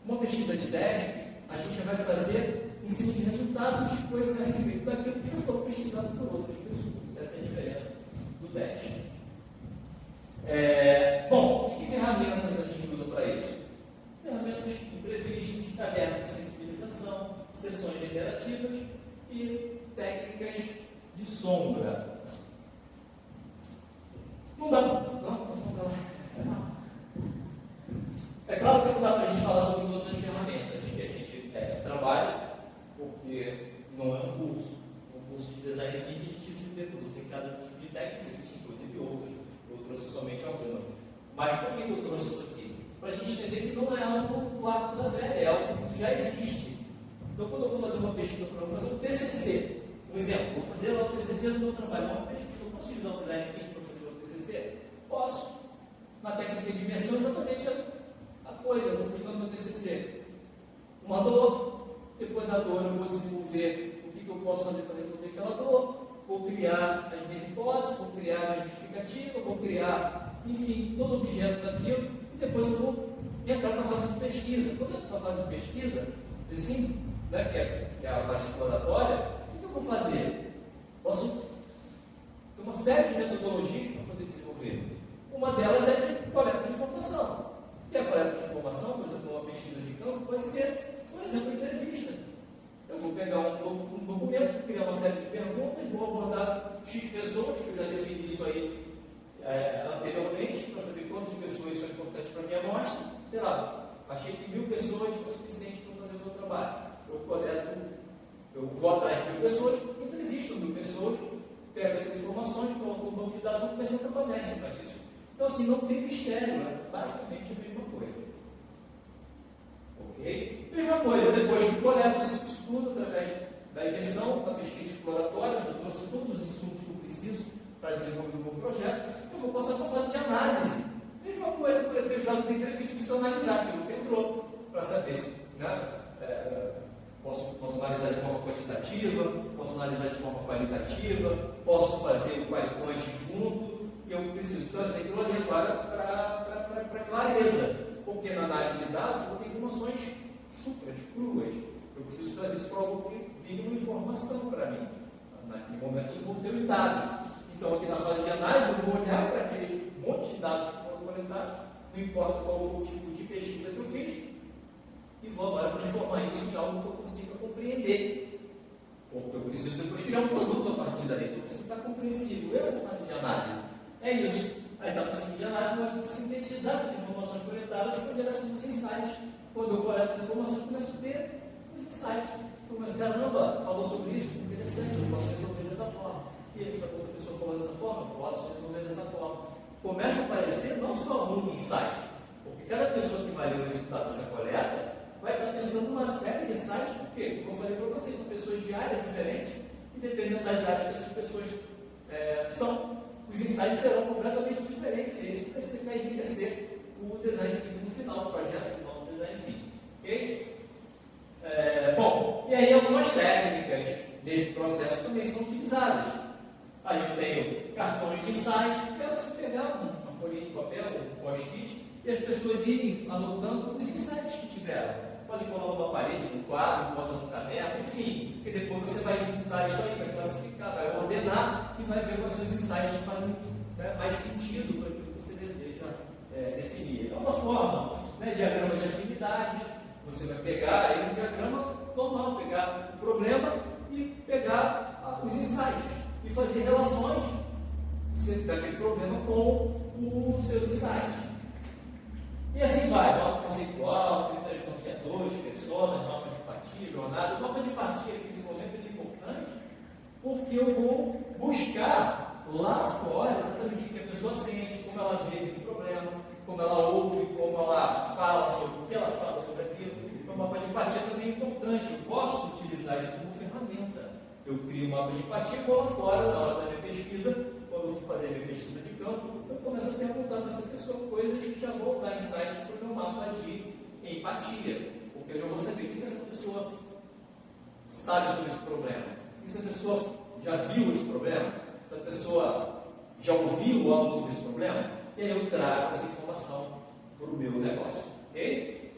Uma pesquisa de teste, a gente já vai trazer em cima de resultados de coisas a respeito daquilo que já foram pesquisadas por outras pessoas. Essa é a diferença do teste. Bom, e que ferramentas a gente usa para isso? Ferramentas de entrevistas, de caderno de sensibilização, sessões interativas e técnicas de sombra. Não dá. É claro que não dá para a gente falar sobre todas as ferramentas que a gente trabalha, porque não é um curso. Um curso de design thinking a gente se deduz em cada tipo de técnica, existe inclusive outras. Eu trouxe somente algumas. Mas por que eu trouxe isso aqui? Para a gente entender que não é algo do arco da velha, é algo que já existe. Então, quando eu vou fazer uma pesquisa para fazer um TCC, um exemplo, vou fazer lá o TCC do meu trabalho, uma pesquisa, eu posso utilizar o design thinking para fazer o TCC? Posso. Na técnica de imersão, exatamente a coisa. Eu vou buscando meu TCC. Uma dor, depois da dor eu vou desenvolver o que eu posso fazer para resolver aquela dor, vou criar as minhas hipóteses, vou criar a minha justificativa, vou criar, enfim, todo o objeto daquilo, e depois eu vou entrar na fase de pesquisa. Quando eu entro na fase de pesquisa, assim, né, que é a fase exploratória, o que eu vou fazer? Posso ter uma série de metodologias para poder desenvolver. Uma delas é de coleta de informação. E a coleta de informação, por exemplo, uma pesquisa de campo, pode ser, por exemplo, entrevista. Eu vou pegar um documento, vou criar uma série de perguntas, vou abordar X pessoas, que eu já defini isso aí anteriormente, para saber quantas pessoas são importantes para a minha amostra. Sei lá, achei que 1000 pessoas foi suficiente para fazer o meu trabalho. Eu vou atrás de 1000 pessoas, entrevisto 1000 pessoas, pego essas informações, coloco no banco de dados e começo a trabalhar em cima disso. Então, assim, não tem mistério, é basicamente a mesma coisa. Ok? Mesma coisa, depois que coleto isso tudo através da imersão, da pesquisa exploratória, eu trouxe todos os insumos que eu preciso para desenvolver o meu projeto, eu vou passar para a fase de análise. Mesma coisa, coletei os dados de entrevista e preciso analisar aquilo que entrou, para saber se posso analisar de forma quantitativa, posso analisar de forma qualitativa, posso fazer o quali-quant junto, e eu preciso trazer aquilo ali agora para clareza, porque na análise de dados eu vou ter informações chucras, cruas. Eu preciso trazer isso para algo que vire uma informação para mim. Naquele momento eu vou ter os dados. Então, aqui na fase de análise, eu vou olhar para aquele monte de dados que foram coletados, não importa qual foi o tipo de pesquisa que eu fiz, e vou agora transformar isso em algo que eu consiga compreender. Porque eu preciso depois criar um produto a partir dali, então eu preciso estar compreensível. Essa é a parte de análise. É isso. Aí da princípio de análise, eu vou sintetizar essas informações coletadas para geração dos insights. Quando eu coleto as informações, eu começo a ter os insights. Mas caramba, falou sobre isso, interessante, eu posso resolver dessa forma. E essa outra pessoa falou dessa forma, eu posso resolver dessa forma. Começa a aparecer não só um insight, porque cada pessoa que vai ler o resultado dessa coleta vai estar pensando uma série de insights, porque, como eu falei para vocês, são pessoas de áreas diferentes, e dependendo das áreas que essas pessoas são, os insights serão completamente diferentes, e isso vai enriquecer o design thinking no final, o projeto final do design thinking. Ok? Bom, e aí algumas técnicas desse processo também são utilizadas. Aí eu tenho cartões de insights, que é você pegar uma folha de papel, um post-it, e as pessoas irem anotando os insights que tiveram. Pode colar numa parede, num quadro, bota no caderno, enfim, porque depois você vai juntar isso aí, vai classificar, vai ordenar e vai ver quais são os insights que fazem mais sentido para aquilo que você deseja definir. É uma forma, diagrama de afinidades. Você vai pegar aí um diagrama normal, pegar o problema e pegar os insights e fazer relações daquele problema com os seus insights. E assim vai, mapa conceitual, critérios norteadores, personas, mapa de empatia, jornada. O mapa de empatia aqui nesse momento é importante porque eu vou buscar lá fora exatamente o que a pessoa sente, como ela vê aquele problema, como ela ouve, como ela fala sobre o que ela fala sobre aquilo. Então, o mapa de empatia também é importante. Eu posso utilizar isso como ferramenta. Eu crio um mapa de empatia e vou lá fora, na hora da minha pesquisa, quando eu for fazer a minha pesquisa de campo, eu começo a perguntar para essa pessoa coisas que já vão dar insight para o meu mapa de empatia. Porque eu já vou saber o que essa pessoa sabe sobre esse problema. Se essa pessoa já viu esse problema, se essa pessoa já ouviu algo sobre esse problema, e aí eu trago essa informação para o meu negócio. Ok?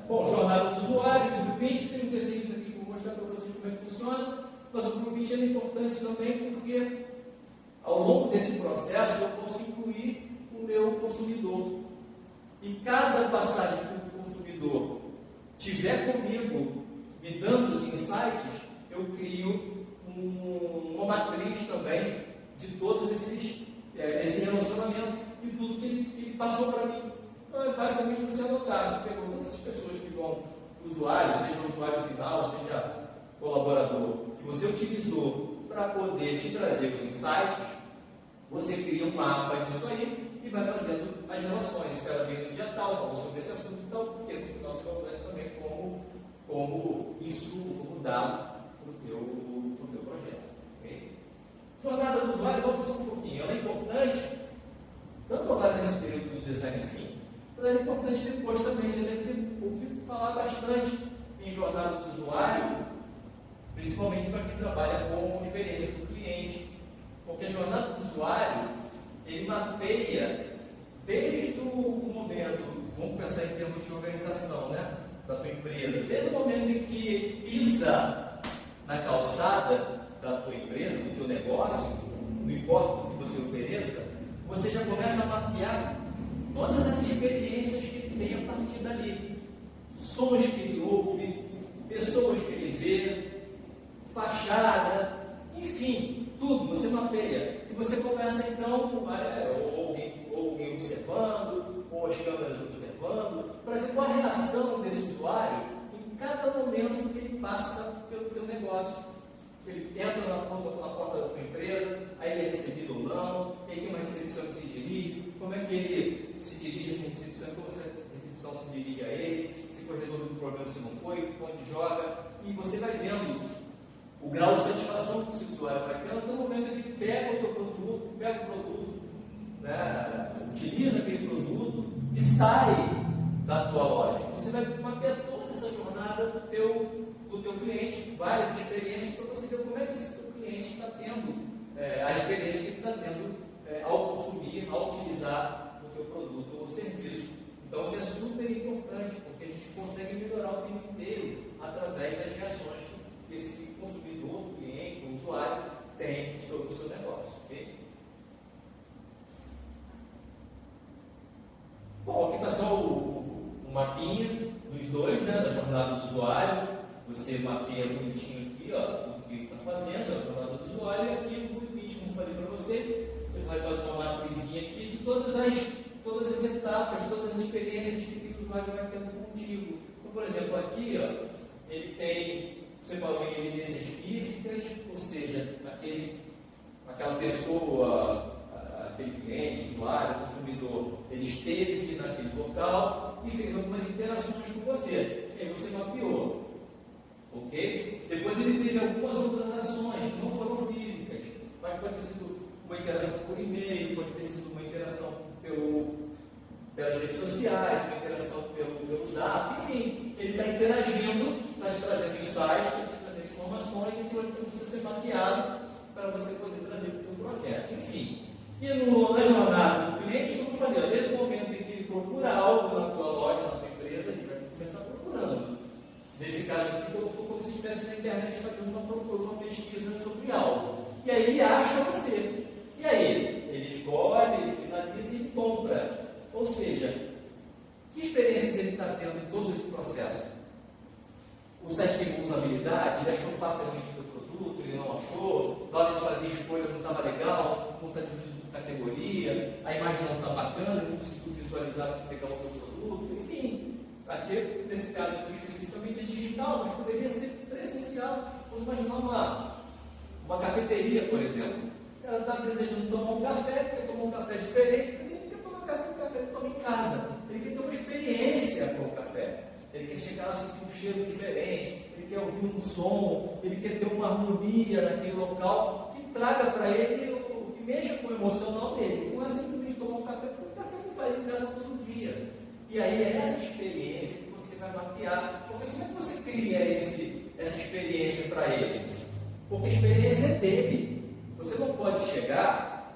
Bom, jornada do usuário, blueprint, tem um desenho aqui que eu vou mostrar para vocês como é que funciona, mas o blueprint é importante também porque ao longo desse processo eu posso incluir o meu consumidor. E cada passagem que o consumidor tiver comigo me dando os insights, eu crio uma matriz também de todos esse relacionamento e tudo que ele passou para mim. Então, é basicamente você anotar, você pegou todas essas pessoas que vão, usuário, seja o usuário final, seja colaborador, que você utilizou para poder te trazer os insights, você cria um mapa disso aí e vai fazendo as relações. Esse cara veio no dia tal, falou sobre esse assunto e tal, porque no final você vai usar isso também como insumo, como dado para o teu projeto. Okay? Jornada do usuário, vamos pensar um pouquinho. Ela é importante, tanto agora nesse período do design thinking, mas ela é importante depois também. Você deve ter ouvido falar bastante em jornada do usuário, principalmente para quem trabalha com experiência do cliente. Porque a jornada do usuário, ele mapeia desde o momento, vamos pensar em termos de organização, né, da tua empresa, desde o momento em que ele pisa na calçada da tua empresa, do teu negócio, não importa o que você ofereça, você já começa a mapear todas as experiências que ele tem a partir dali. Sons que ele ouve, pessoas que ele vê, fachada, enfim, tudo você mapeia. E você começa então, ou alguém observando, ou as câmeras observando, para ver qual a reação desse usuário em cada momento que ele passa pelo teu negócio. Ele entra na porta da tua empresa, aí ele é recebido ou não, tem uma recepção que se dirige, como é que ele se dirige a essa recepção, como essa recepção se dirige a ele, se foi resolvido o problema, se não foi, onde joga, e você vai vendo o grau de satisfação que esse usuário vai tendo até o momento em que ele pega o teu produto, né, utiliza aquele produto e sai da tua loja. Você vai mapear toda essa jornada do teu cliente, várias experiências, para você ver como é que esse teu cliente está tendo, a experiência que ele está tendo ao consumir, ao utilizar o teu produto ou serviço. Então isso é super importante, porque a gente consegue melhorar o tempo inteiro através das reações que esse consumidor, cliente, o usuário tem sobre o seu negócio. Okay? Bom, aqui está só o mapinha você mapeia bonitinho aqui, ó, o que está fazendo, a jornada do usuário, e aqui o blueprint, como falei para você, você vai fazer uma matrizinha aqui de todas as etapas, todas as experiências que o usuário vai tendo contigo. Então, por exemplo, aqui, ó, ele tem, você falou em evidências físicas, ou seja, aquela pessoa, aquele cliente, usuário, consumidor, ele esteve naquele local e fez algumas interações com você. E aí você mapeou. Ok? Depois ele teve algumas outras ações que não foram físicas, mas pode ter sido uma interação por e-mail, pode ter sido uma interação pelas redes sociais, uma interação pelo Zap, enfim, ele está interagindo, está te trazendo insights, está te trazendo informações e aquilo precisa ser mapeado para você poder trazer para o teu projeto. Enfim. E na jornada do cliente, como eu falei, desde o momento em que ele procura algo na tua loja, na tua empresa, ele vai começar procurando. Nesse caso aqui, eu estou como se estivesse na internet fazendo uma procura, uma pesquisa sobre algo. E aí ele acha você. E aí, ele escolhe, ele finaliza e ele compra. Ou seja, que experiências ele está tendo em todo esse processo? O site tem usabilidade, ele achou facilmente o produto, ele não achou, na hora de fazer escolha não estava legal, não está dividido por categoria, a imagem não está bacana, não conseguiu visualizar para pegar o teu produto, enfim. Aqui, nesse caso especificamente, é digital, mas poderia ser presencial. Vamos imaginar uma cafeteria, por exemplo. O cara está desejando tomar um café, quer tomar um café diferente, mas ele não quer tomar um café que toma em casa. Ele quer ter uma experiência com o café. Ele quer chegar a sentir um cheiro diferente, ele quer ouvir um som, ele quer ter uma harmonia naquele local que traga para ele o que mexa com o emocional dele. Não é simplesmente tomar um café, porque o café ele faz em casa todo dia. E aí é essa experiência que você vai mapear. Porque como é que você cria essa experiência para ele? Porque a experiência é dele. Você não pode chegar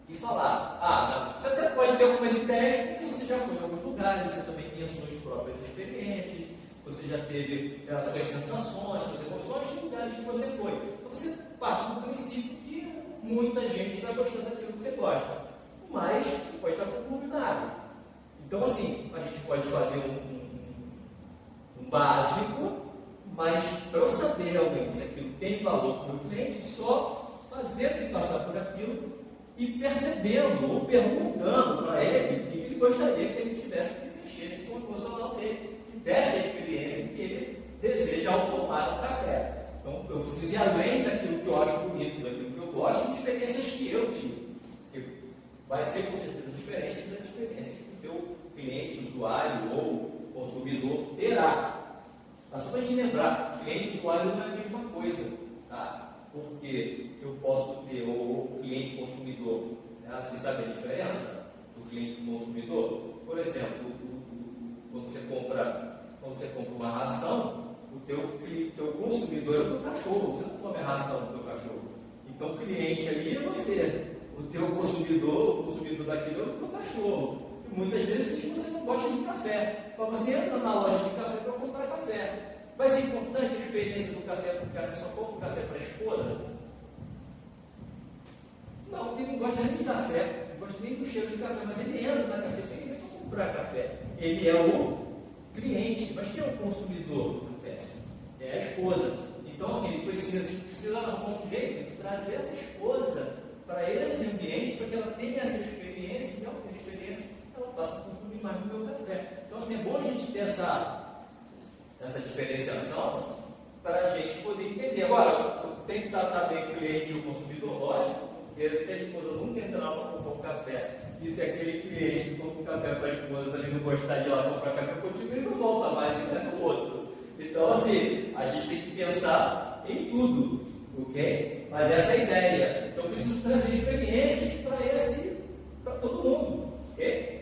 e falar, não. Você até pode ter algumas ideias, porque você já foi em alguns lugares, você também tem as suas próprias experiências, você já teve as suas sensações, suas emoções de lugares que você foi. Então você parte do princípio que muita gente está gostando daquilo que você gosta. Mas você pode estar procurando nada. Então, assim, a gente pode fazer um básico, mas para eu saber realmente se aquilo tem valor para o cliente, só fazendo ele passar por aquilo e percebendo ou perguntando para ele o que ele gostaria que ele tivesse que mexesse com o emocional dele, que desse a experiência que ele deseja ao tomar um café. Então, eu preciso ir além daquilo que eu acho bonito, daquilo que eu gosto, de experiências que eu tive. Vai ser com certeza diferente das experiências que o teu cliente, usuário ou consumidor terá. Mas só para a gente lembrar, cliente e usuário não é a mesma coisa, tá? Porque eu posso ter o cliente consumidor, né? Você sabe a diferença do cliente e consumidor? Por exemplo, quando você compra uma ração, o teu consumidor é o teu cachorro, você não come a ração do teu cachorro. Então o cliente ali é você. O teu consumidor, o consumidor daquilo é o teu cachorro. E muitas vezes você não gosta de café. Mas você entra na loja de café para comprar café. Vai ser importante a experiência do café para o cara que só compra o café para a esposa? Não, porque ele não gosta nem de café, não gosta nem do cheiro de café, mas ele entra na cafeteria para comprar café. Ele é o cliente, mas quem é o consumidor do café? É a esposa. Então, assim, ele precisa arrumar um jeito de trazer essa esposa para esse ambiente, para que ela tenha essa experiência, e ela tem experiência, ela passa a consumir mais do meu café. Então, assim, é bom a gente ter essa diferenciação para a gente poder entender. Agora, tem que tratar bem o cliente e o consumidor, lógico, porque se a esposa nunca entrar lá para comprar um café, e se aquele cliente que compra um café para a esposa também não gostar de ir lá comprar café contigo, ele não volta mais, ele vai no outro. Então, assim, a gente tem que pensar em tudo, ok? Mas essa é a ideia. Então, eu preciso trazer experiências para todo mundo, ok?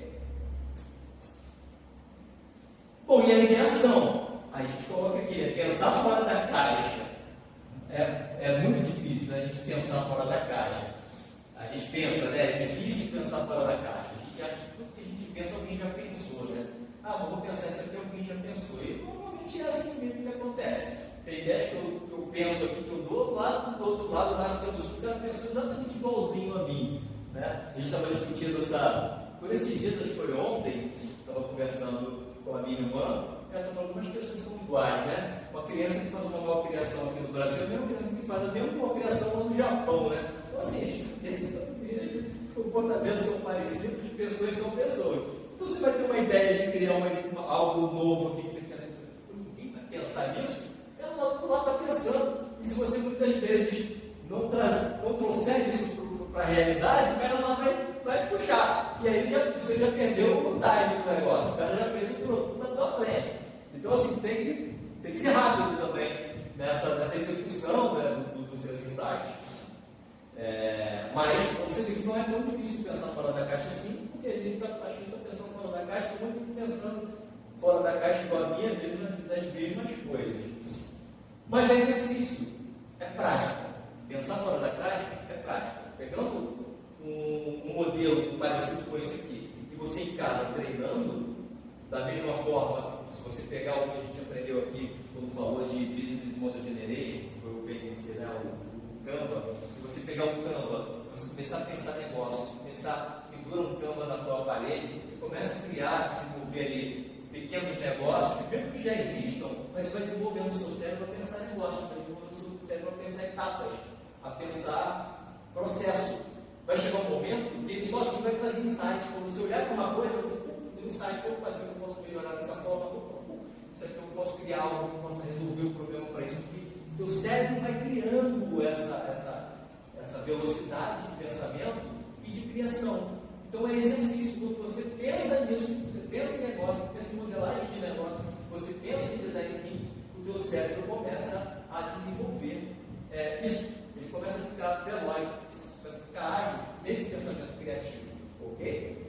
Bom, e a ideação? A gente coloca aqui, é pensar fora da caixa. É muito difícil, né, a gente pensar fora da caixa. A gente pensa, né? É difícil pensar fora da caixa. A gente acha que tudo que a gente pensa, alguém já pensou, né? Mas vou pensar isso aqui, alguém já pensou. E normalmente é assim mesmo que acontece. Tem ideias que eu penso aqui, que eu dou do outro lado, na África do Sul, que ela pensou exatamente igualzinho a mim. Né? A gente estava discutindo por esses dias, acho que foi ontem, estava conversando com a minha irmã, ela estava falando, algumas pessoas são iguais, né? Uma criança que faz uma malcriação aqui no Brasil é a mesma criança que faz a mesma malcriação lá no Japão, né? Então, assim, os comportamentos são parecidos, as pessoas são pessoas. Então, você vai ter uma ideia de criar algo novo aqui que você pensa, ninguém vai pensar nisso, ela lá está pensando. E se você muitas vezes não trouxer isso para a realidade, o cara lá vai puxar. E aí você já perdeu o time do negócio, o cara já fez o produto na tua frente. Então, assim, tem que ser rápido também nessa execução, né, dos seus insights. Mas você vê que não é tão difícil pensar fora da caixa assim, porque a gente está pensando fora da caixa, todo mundo pensando fora da caixa igual a minha, mesmo das mesmas coisas. Mas é exercício, é prática. Pensar fora da caixa é prática. Pegando um modelo parecido com esse aqui, e você em casa treinando, da mesma forma, se você pegar o que a gente aprendeu aqui, quando falou de Business Model Generation, que foi o PNC, né, o Canva, se você pegar o Canva, você começar a pensar negócios, pendura um Canva na tua parede, e começa a criar, desenvolver ali pequenos negócios, mesmo que já existam, mas você vai desenvolvendo o seu cérebro a pensar negócios, vai desenvolvendo o seu cérebro a pensar etapas, a pensar processo. Vai chegar um momento que ele sozinho vai trazer insights. Quando você olhar para uma coisa, você tem um insight, eu posso melhorar dessa forma, isso aqui eu posso criar algo que possa resolver o problema para isso aqui. O teu cérebro vai criando essa velocidade de pensamento e de criação. Então é exercício. Quando você pensa nisso, você pensa em negócio, pensa em modelagem de negócio, você pensa em design thinking, o teu cérebro começa a desenvolver isso. Ele começa a ficar veloz, começa a ficar ágil nesse pensamento criativo. Ok?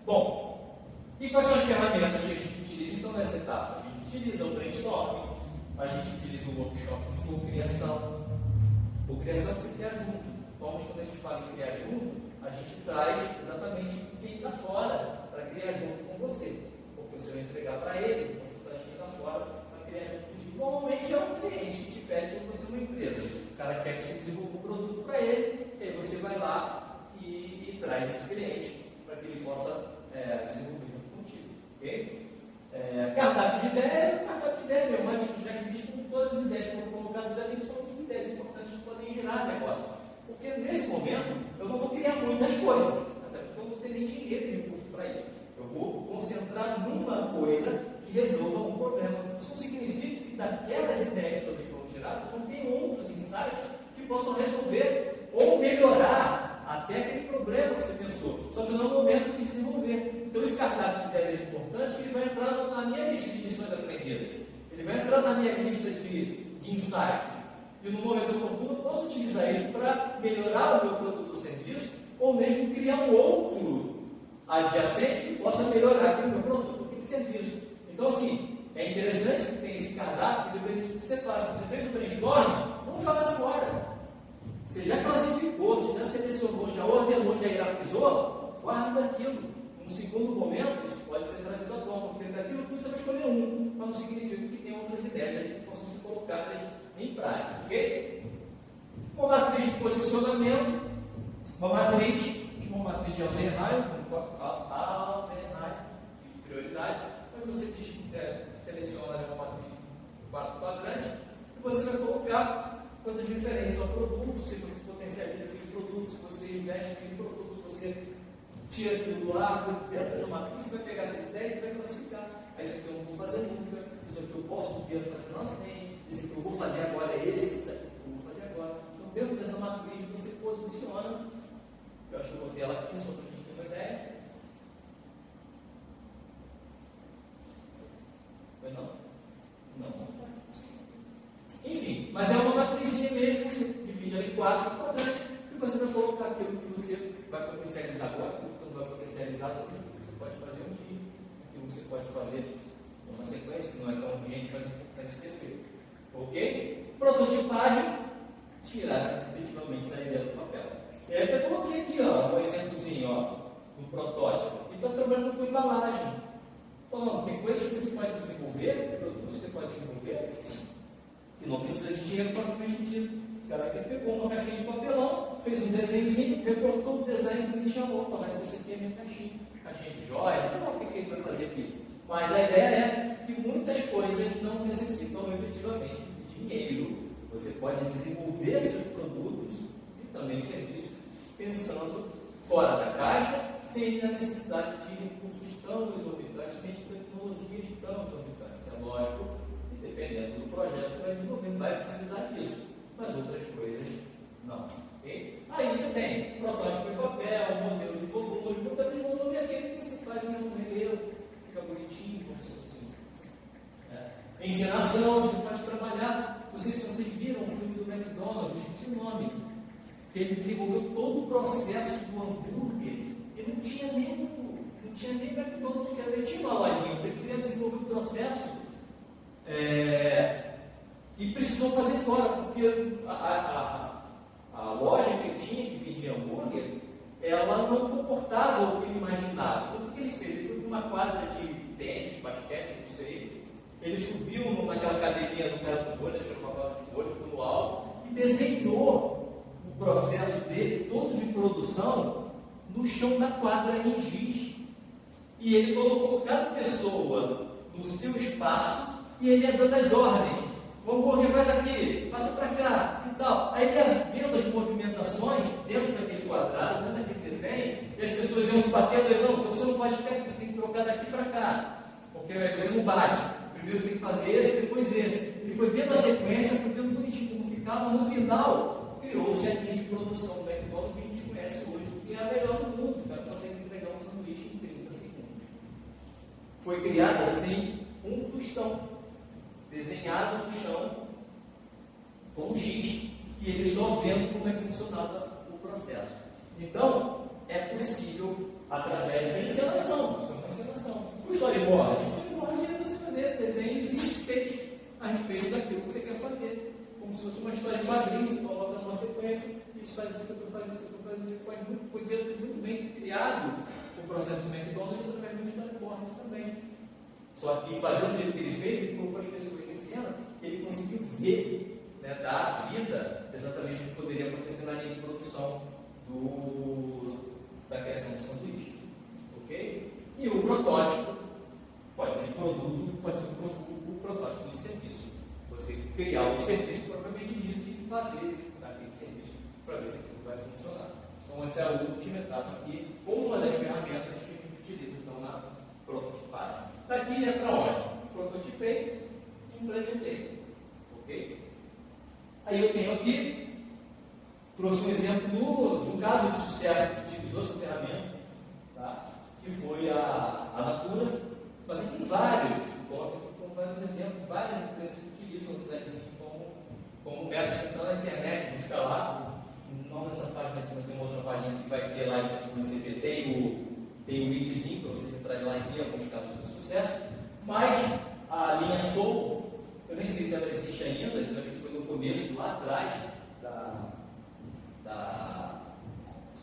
Bom, e quais são as ferramentas que a gente utiliza então nessa etapa? A gente utiliza o brainstorming, a gente utiliza o workshop de co-criação. Co-criação que você cria junto. Normalmente quando a gente fala em criar junto, a gente traz exatamente quem está fora para criar junto com você. Porque você vai entregar para ele, você traz quem está fora para criar junto contigo. Normalmente é um cliente que te pede para você uma empresa. O cara quer que você desenvolva um produto para ele, e aí você vai lá e traz esse cliente para que ele possa desenvolver junto contigo. Ok? Cardápio de ideias, cardápio de ideias, meu irmão, já que com todas as ideias que foram colocadas ali, são ideias importantes que podem girar negócio. Porque nesse momento eu não vou criar muitas coisas, até porque eu não vou ter nem dinheiro e recurso para isso. Eu vou concentrar numa coisa que resolva um problema. Isso não significa que daquelas ideias todas que foram tiradas não tem outros insights que possam resolver ou melhorar até aquele problema que você pensou. Só que não é o momento de desenvolver. Então esse cardápio de ideias é importante, que ele vai entrar na minha lista de lições aprendidas. Ele vai entrar na minha lista de insights. E no momento oportuno eu posso utilizar isso para melhorar o meu produto ou serviço, ou mesmo criar um outro adjacente que possa melhorar aquele meu produto ou aquele serviço. Então, assim, é interessante que tenha esse cardápio, dependendo do que você faça. Você fez o brainstorm, não joga fora. Você já classificou, você já selecionou, já ordenou, já hierarquizou, guarda aquilo. Num segundo momento, isso pode ser trazido à tona, porque daquilo tudo você vai escolher um, mas não significa que tem outras ideias ali que possam ser colocadas em prática, ok? Uma matriz de posicionamento, uma matriz de Eisenhower, de prioridade, onde você seleciona uma matriz de 4 quadrantes e você vai colocar coisas diferentes ao produto, se você potencializa aquele produto, se você investe naquele produto, se você tira aquilo do lado, dentro dessa matriz, você vai pegar essas ideias e vai classificar. Isso aqui eu não vou fazer nunca, isso aqui eu posso vir a fazer lá na frente, esse aqui eu vou fazer agora é esse aqui que eu vou fazer agora. Então, dentro dessa matriz, você posiciona. Eu acho que eu botei ela aqui, só para a gente ter uma ideia. Foi não? Não foi. Enfim, mas é uma matrizinha mesmo, você divide ela em 4 quadrantes e você vai colocar aquilo que você vai potencializar agora, aquilo que você não vai potencializar, aquilo que você pode fazer um dia, aquilo que você pode fazer numa sequência, que não é tão urgente, mas é importante ser feito. Ok? Prototipagem, tirar efetivamente essa ideia do papel. E aí até coloquei aqui, ó, um exemplozinho, ó, um protótipo, que está trabalhando com embalagem. Falando, tem coisas que você pode desenvolver, produtos que você pode desenvolver, que não precisa de dinheiro propriamente dito. Esse cara aqui pegou uma caixinha de papelão, fez um desenhozinho, recortou o desenho que ele chamou, vai ser esse aqui a minha caixinha de joias, sei lá o que ele vai fazer aqui. Mas a ideia é que muitas coisas não necessitam efetivamente de dinheiro. Você pode desenvolver seus produtos e também serviços pensando fora da caixa, sem a necessidade de recursos tão exorbitantes, nem de tecnologias tão exorbitantes. É lógico que dependendo do projeto você vai desenvolver, vai precisar disso, mas outras coisas não. Okay? Aí você tem protótipo em papel, modelo de volume. O modelo de volume é aquele que você faz em um relevo, fica bonitinho, como se fosse encenação, você pode trabalhar. Não sei se vocês viram o filme do McDonald's, esqueci o nome, que ele desenvolveu todo o processo do hambúrguer e não tinha nem McDonald's, que ele tinha uma lojinha, ele queria desenvolver o processo e precisou fazer fora, porque a loja que ele tinha, que vendia hambúrguer, ela não comportava o que ele imaginava. Então o que ele fez? Ele foi para uma quadra de tênis, basquete, não sei. Ele subiu naquela cadeirinha do cara do folha, que era uma quadra de folha, ficou no alto, e desenhou o processo dele todo de produção no chão da quadra em giz. E ele colocou cada pessoa no seu espaço e ele ia dando as ordens. O hambúrguer vai daqui, passa para cá e tal. Aí ele ia vendo as movimentações dentro daquele quadrado, dentro daquele desenho, e as pessoas iam se batendo. E não, você não pode ficar aqui, você tem que trocar daqui para cá, porque aí você não bate. Primeiro tem que fazer esse, depois esse. Ele foi vendo a sequência, foi vendo bonitinho como ficava. No final, criou-se a linha de produção do McDonald's que a gente conhece hoje, que é a melhor do mundo. O cara consegue entregar um sanduíche em 30 segundos. Foi criada sem um tostão, desenhado no chão com giz, e ele só vendo como é que funcionava o processo. Então, é possível através da encenação. Isso é uma encenação. O storyboard é você fazer desenhos e sketches a respeito daquilo que você quer fazer, como se fosse uma história de quadrinhos. Você coloca numa sequência, isso faz isso, depois faz isso, depois faz isso. Podia ter muito bem criado o processo do McDonald's através do storyboard também. Só que fazendo o jeito que ele fez, ele colocou as pessoas em cena, ele conseguiu ver, dar vida exatamente o que poderia acontecer na linha de produção da criação do sanduíche. Ok? E o protótipo pode ser de produto, pode ser o protótipo do serviço. Você criar o serviço propriamente dito e fazer executar aquele serviço para ver se aquilo vai funcionar. Então, essa é a última etapa aqui, ou uma das ferramentas que a gente utiliza então, na prototipagem. Daqui é para onde? Prototipei e implementei. Ok? Aí eu tenho aqui, trouxe um exemplo de um caso de sucesso que utilizou essa ferramenta, tá? Que foi a Natura, mas tem vários, com vários exemplos, várias empresas que utilizam o design thinking como método. Você entra na internet, busca lá, não nessa página aqui, mas tem uma outra página que vai ter lá isso que você vê, tem um linkzinho para você entrar lá e ver alguns casos de sucesso, mas a linha Soul, eu nem sei se ela existe ainda, acho que foi no começo, lá atrás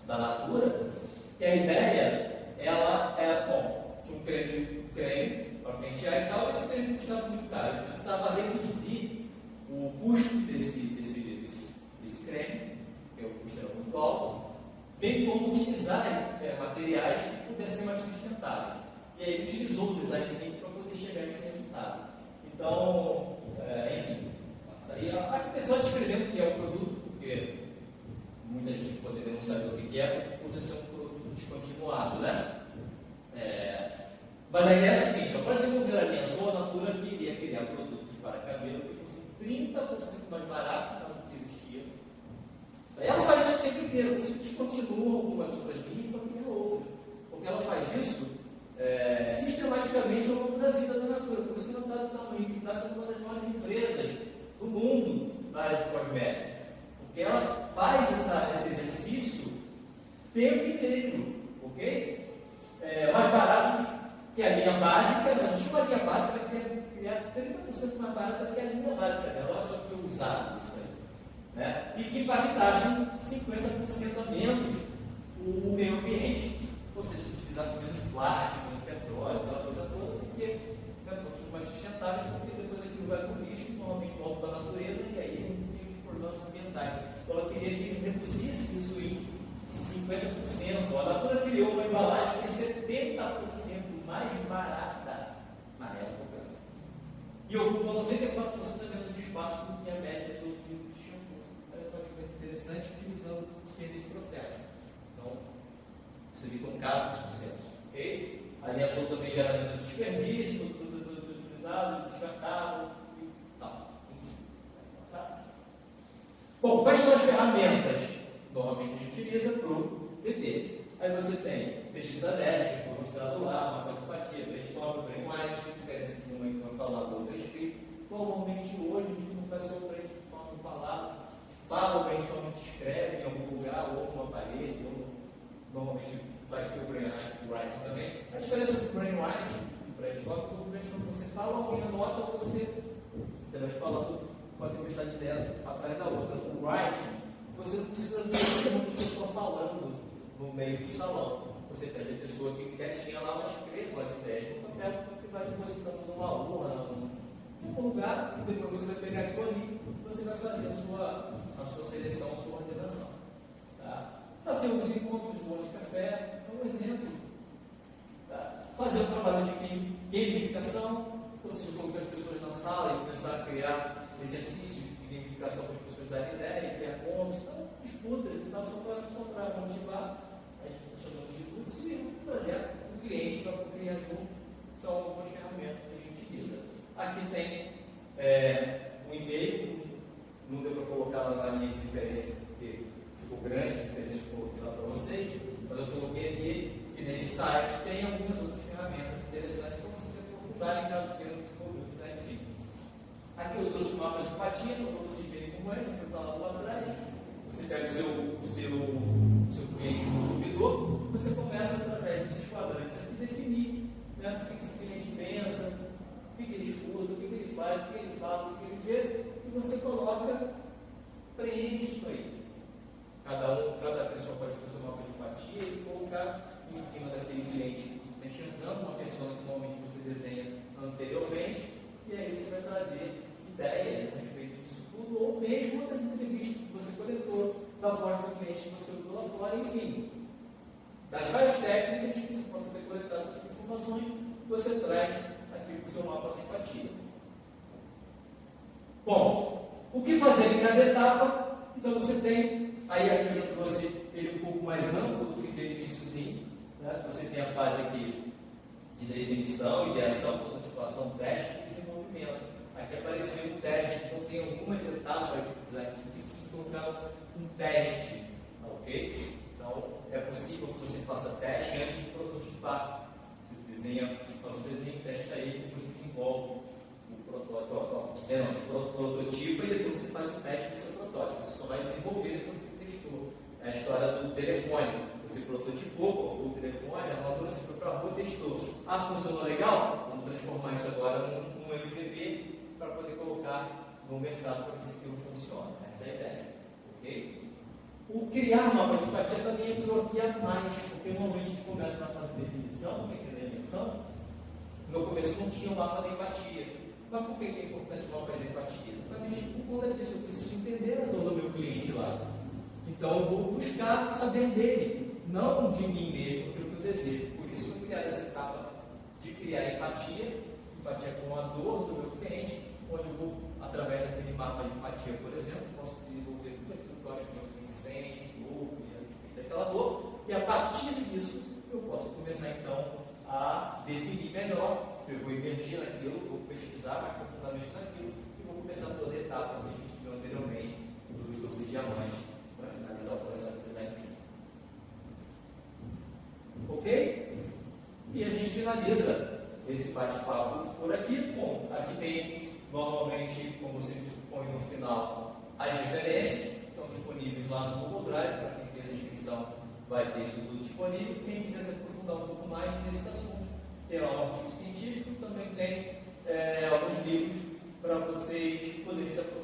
da Natura, que a ideia, ela é, bom, tinha um creme para pentear e tal, esse creme custava muito caro, eu precisava reduzir o custo desse creme, porque o custo era muito alto, bem como utilizar materiais que pudessem ser mais sustentáveis. E aí ele utilizou o design thinking para poder chegar nesse resultado. Então, enfim, isso aí é só descrevendo o que é o produto, porque muita gente poderia não saber o que é, por ser um produto descontinuado, né? Mas a ideia é a seguinte: para desenvolver a linha Soul, a Natura queria criar produtos para cabelo que fossem 30% mais baratos do que existia. Daí ela faz isso o tempo inteiro, por isso descontinua algumas outras linhas para criar outras. Porque ela faz isso sistematicamente ao longo da vida da Natura. Por isso que ela está do tamanho que está sendo uma das maiores empresas do mundo na área de cosméticos. Porque ela faz esse exercício o tempo inteiro, ok? Mais baratos que a linha básica, não tinha uma linha básica, ela queria criar 30% mais barata que a linha básica dela. Olha só que foi usado isso aí. Né? E que impactasse 50% a menos o meio ambiente. Ou seja, utilizasse menos plástico, menos petróleo, aquela coisa toda, porque produtos mais sustentáveis, porque depois aquilo vai para o lixo, normalmente volta para a natureza, e aí não tem os problemas ambientais. Então ela queria que reduzisse isso em 50%. A Natura criou uma embalagem que é 70% mais barata e ocupam 94% da menos espaço do que a média dos outros livros tinham. Olha só que coisa interessante, utilizando esse processo. Então, você vê que é um caso de sucesso. Ok? A linha azul também gera menos desperdício, tudo utilizado, descartado e tal. Enfim, vai passar. Bom, quais são as ferramentas normalmente a gente utiliza para o PT? Aí você tem pesquisa DESC, como mostrado lá, mapa de empatia, brainstorm, brainwright, diferença de uma que vai falar, da outra escrita. Normalmente hoje a gente não faz sofrer de forma falada, fala o brainstorm, escreve em algum lugar, ou numa parede, ou normalmente vai ter o brainwriting também. A diferença do brainwriting e do brainstorm é que o brainstorm você fala, alguém anota, ou você vai falando com a tempestade de ideia atrás da outra. O writing, você não precisa ter um monte de pessoa falando no meio do salão. Você pede a pessoa que quietinha lá, ela escreva as ideias no papel e vai depositando numa urna, em algum lugar, e depois você vai pegar aquilo ali e você vai fazer a sua seleção, a sua ordenação. Tá? Fazer os encontros bons de café é um exemplo. Tá? Fazer um trabalho de gamificação, ou seja, colocar as pessoas na sala e começar a criar exercícios de gamificação para as pessoas darem ideia, criar pontos, então, disputas e tal, só para motivar. A gente está chamando de disputas e trazer o cliente para criar junto, são algumas ferramentas que a gente utiliza. Aqui tem um e-mail, não deu para colocar lá na linha de referência, porque ficou grande a referência que eu coloquei lá para vocês, mas eu coloquei aqui que nesse site tem algumas outras ferramentas interessantes para vocês aprofundarem caso queiram desenvolver, enfim. Aqui eu trouxe o mapa de empatia, só para vocês verem como é, foi falado lá atrás. Você pega o seu cliente consumidor, você começa através desses quadrantes aqui definir, né, o que esse cliente pensa, o que ele escuta, o que ele faz, o que ele fala, o que ele vê, e você coloca, preenche isso aí. Cada pessoa pode ter o seu mapa de empatia e colocar em cima daquele cliente que você está enxergando, uma pessoa que normalmente você desenha anteriormente, e aí você vai trazer ideias a respeito disso tudo, ou mesmo outras entrevistas que você coletou, da voz do cliente que você ouviu lá fora, enfim. Das várias técnicas que você possa ter coletado essas informações, você traz aqui para o seu mapa de empatia. Bom, o que fazer em cada etapa? Então você tem, aí aqui eu já trouxe ele um pouco mais amplo do que aquele iníciozinho, né? Você tem a fase aqui de definição, ideação, prototipação, teste e desenvolvimento. Aqui apareceu o teste, então tem algumas etapas de design que colocar um teste, ok? Então é possível que você faça teste antes de prototipar. Você desenha, faz um desenho, testa aí, depois desenvolve o protótipo. Você prototipa e depois você faz o teste do seu protótipo. Você só vai desenvolver depois que você testou. É a história do telefone. Você prototipou, colocou o telefone, a moto você foi para a rua e testou. Ah, funcionou legal? Vamos transformar isso agora num MVP para poder colocar no mercado para ver se aquilo funciona. Essa é a ideia. Ok? O criar mapa de empatia também entrou aqui a mais, porque normalmente a gente começa na fase de definição, que é a dimensão. No começo não tinha o mapa da empatia. Mas por que é importante o mapa da empatia? Exatamente por conta disso, eu preciso entender a dor do meu cliente lá. Então eu vou buscar saber dele, não de mim mesmo, aquilo que eu desejo. Por isso eu criar essa etapa de criar empatia com a dor do meu cliente, onde eu vou, através daquele mapa de empatia, por exemplo, posso desenvolver tudo aquilo que eu acho que meu cliente sente, ouve, a respeito daquela dor, e a partir disso eu posso começar então a definir melhor. Eu vou emergir naquilo, vou pesquisar mais profundamente naquilo e vou começar toda a etapa que a gente viu anteriormente dos grupos de diamantes para finalizar o processo de design thinking. Ok? E a gente finaliza esse bate-papo por aqui. Bom, aqui tem normalmente, como você põe no final, as referências estão disponíveis lá no Google Drive. Para quem fez a inscrição, vai ter isso tudo disponível. Quem quiser se aprofundar um pouco mais nesses assuntos, tem lá um artigo científico, também tem alguns livros para vocês poderem se aprofundar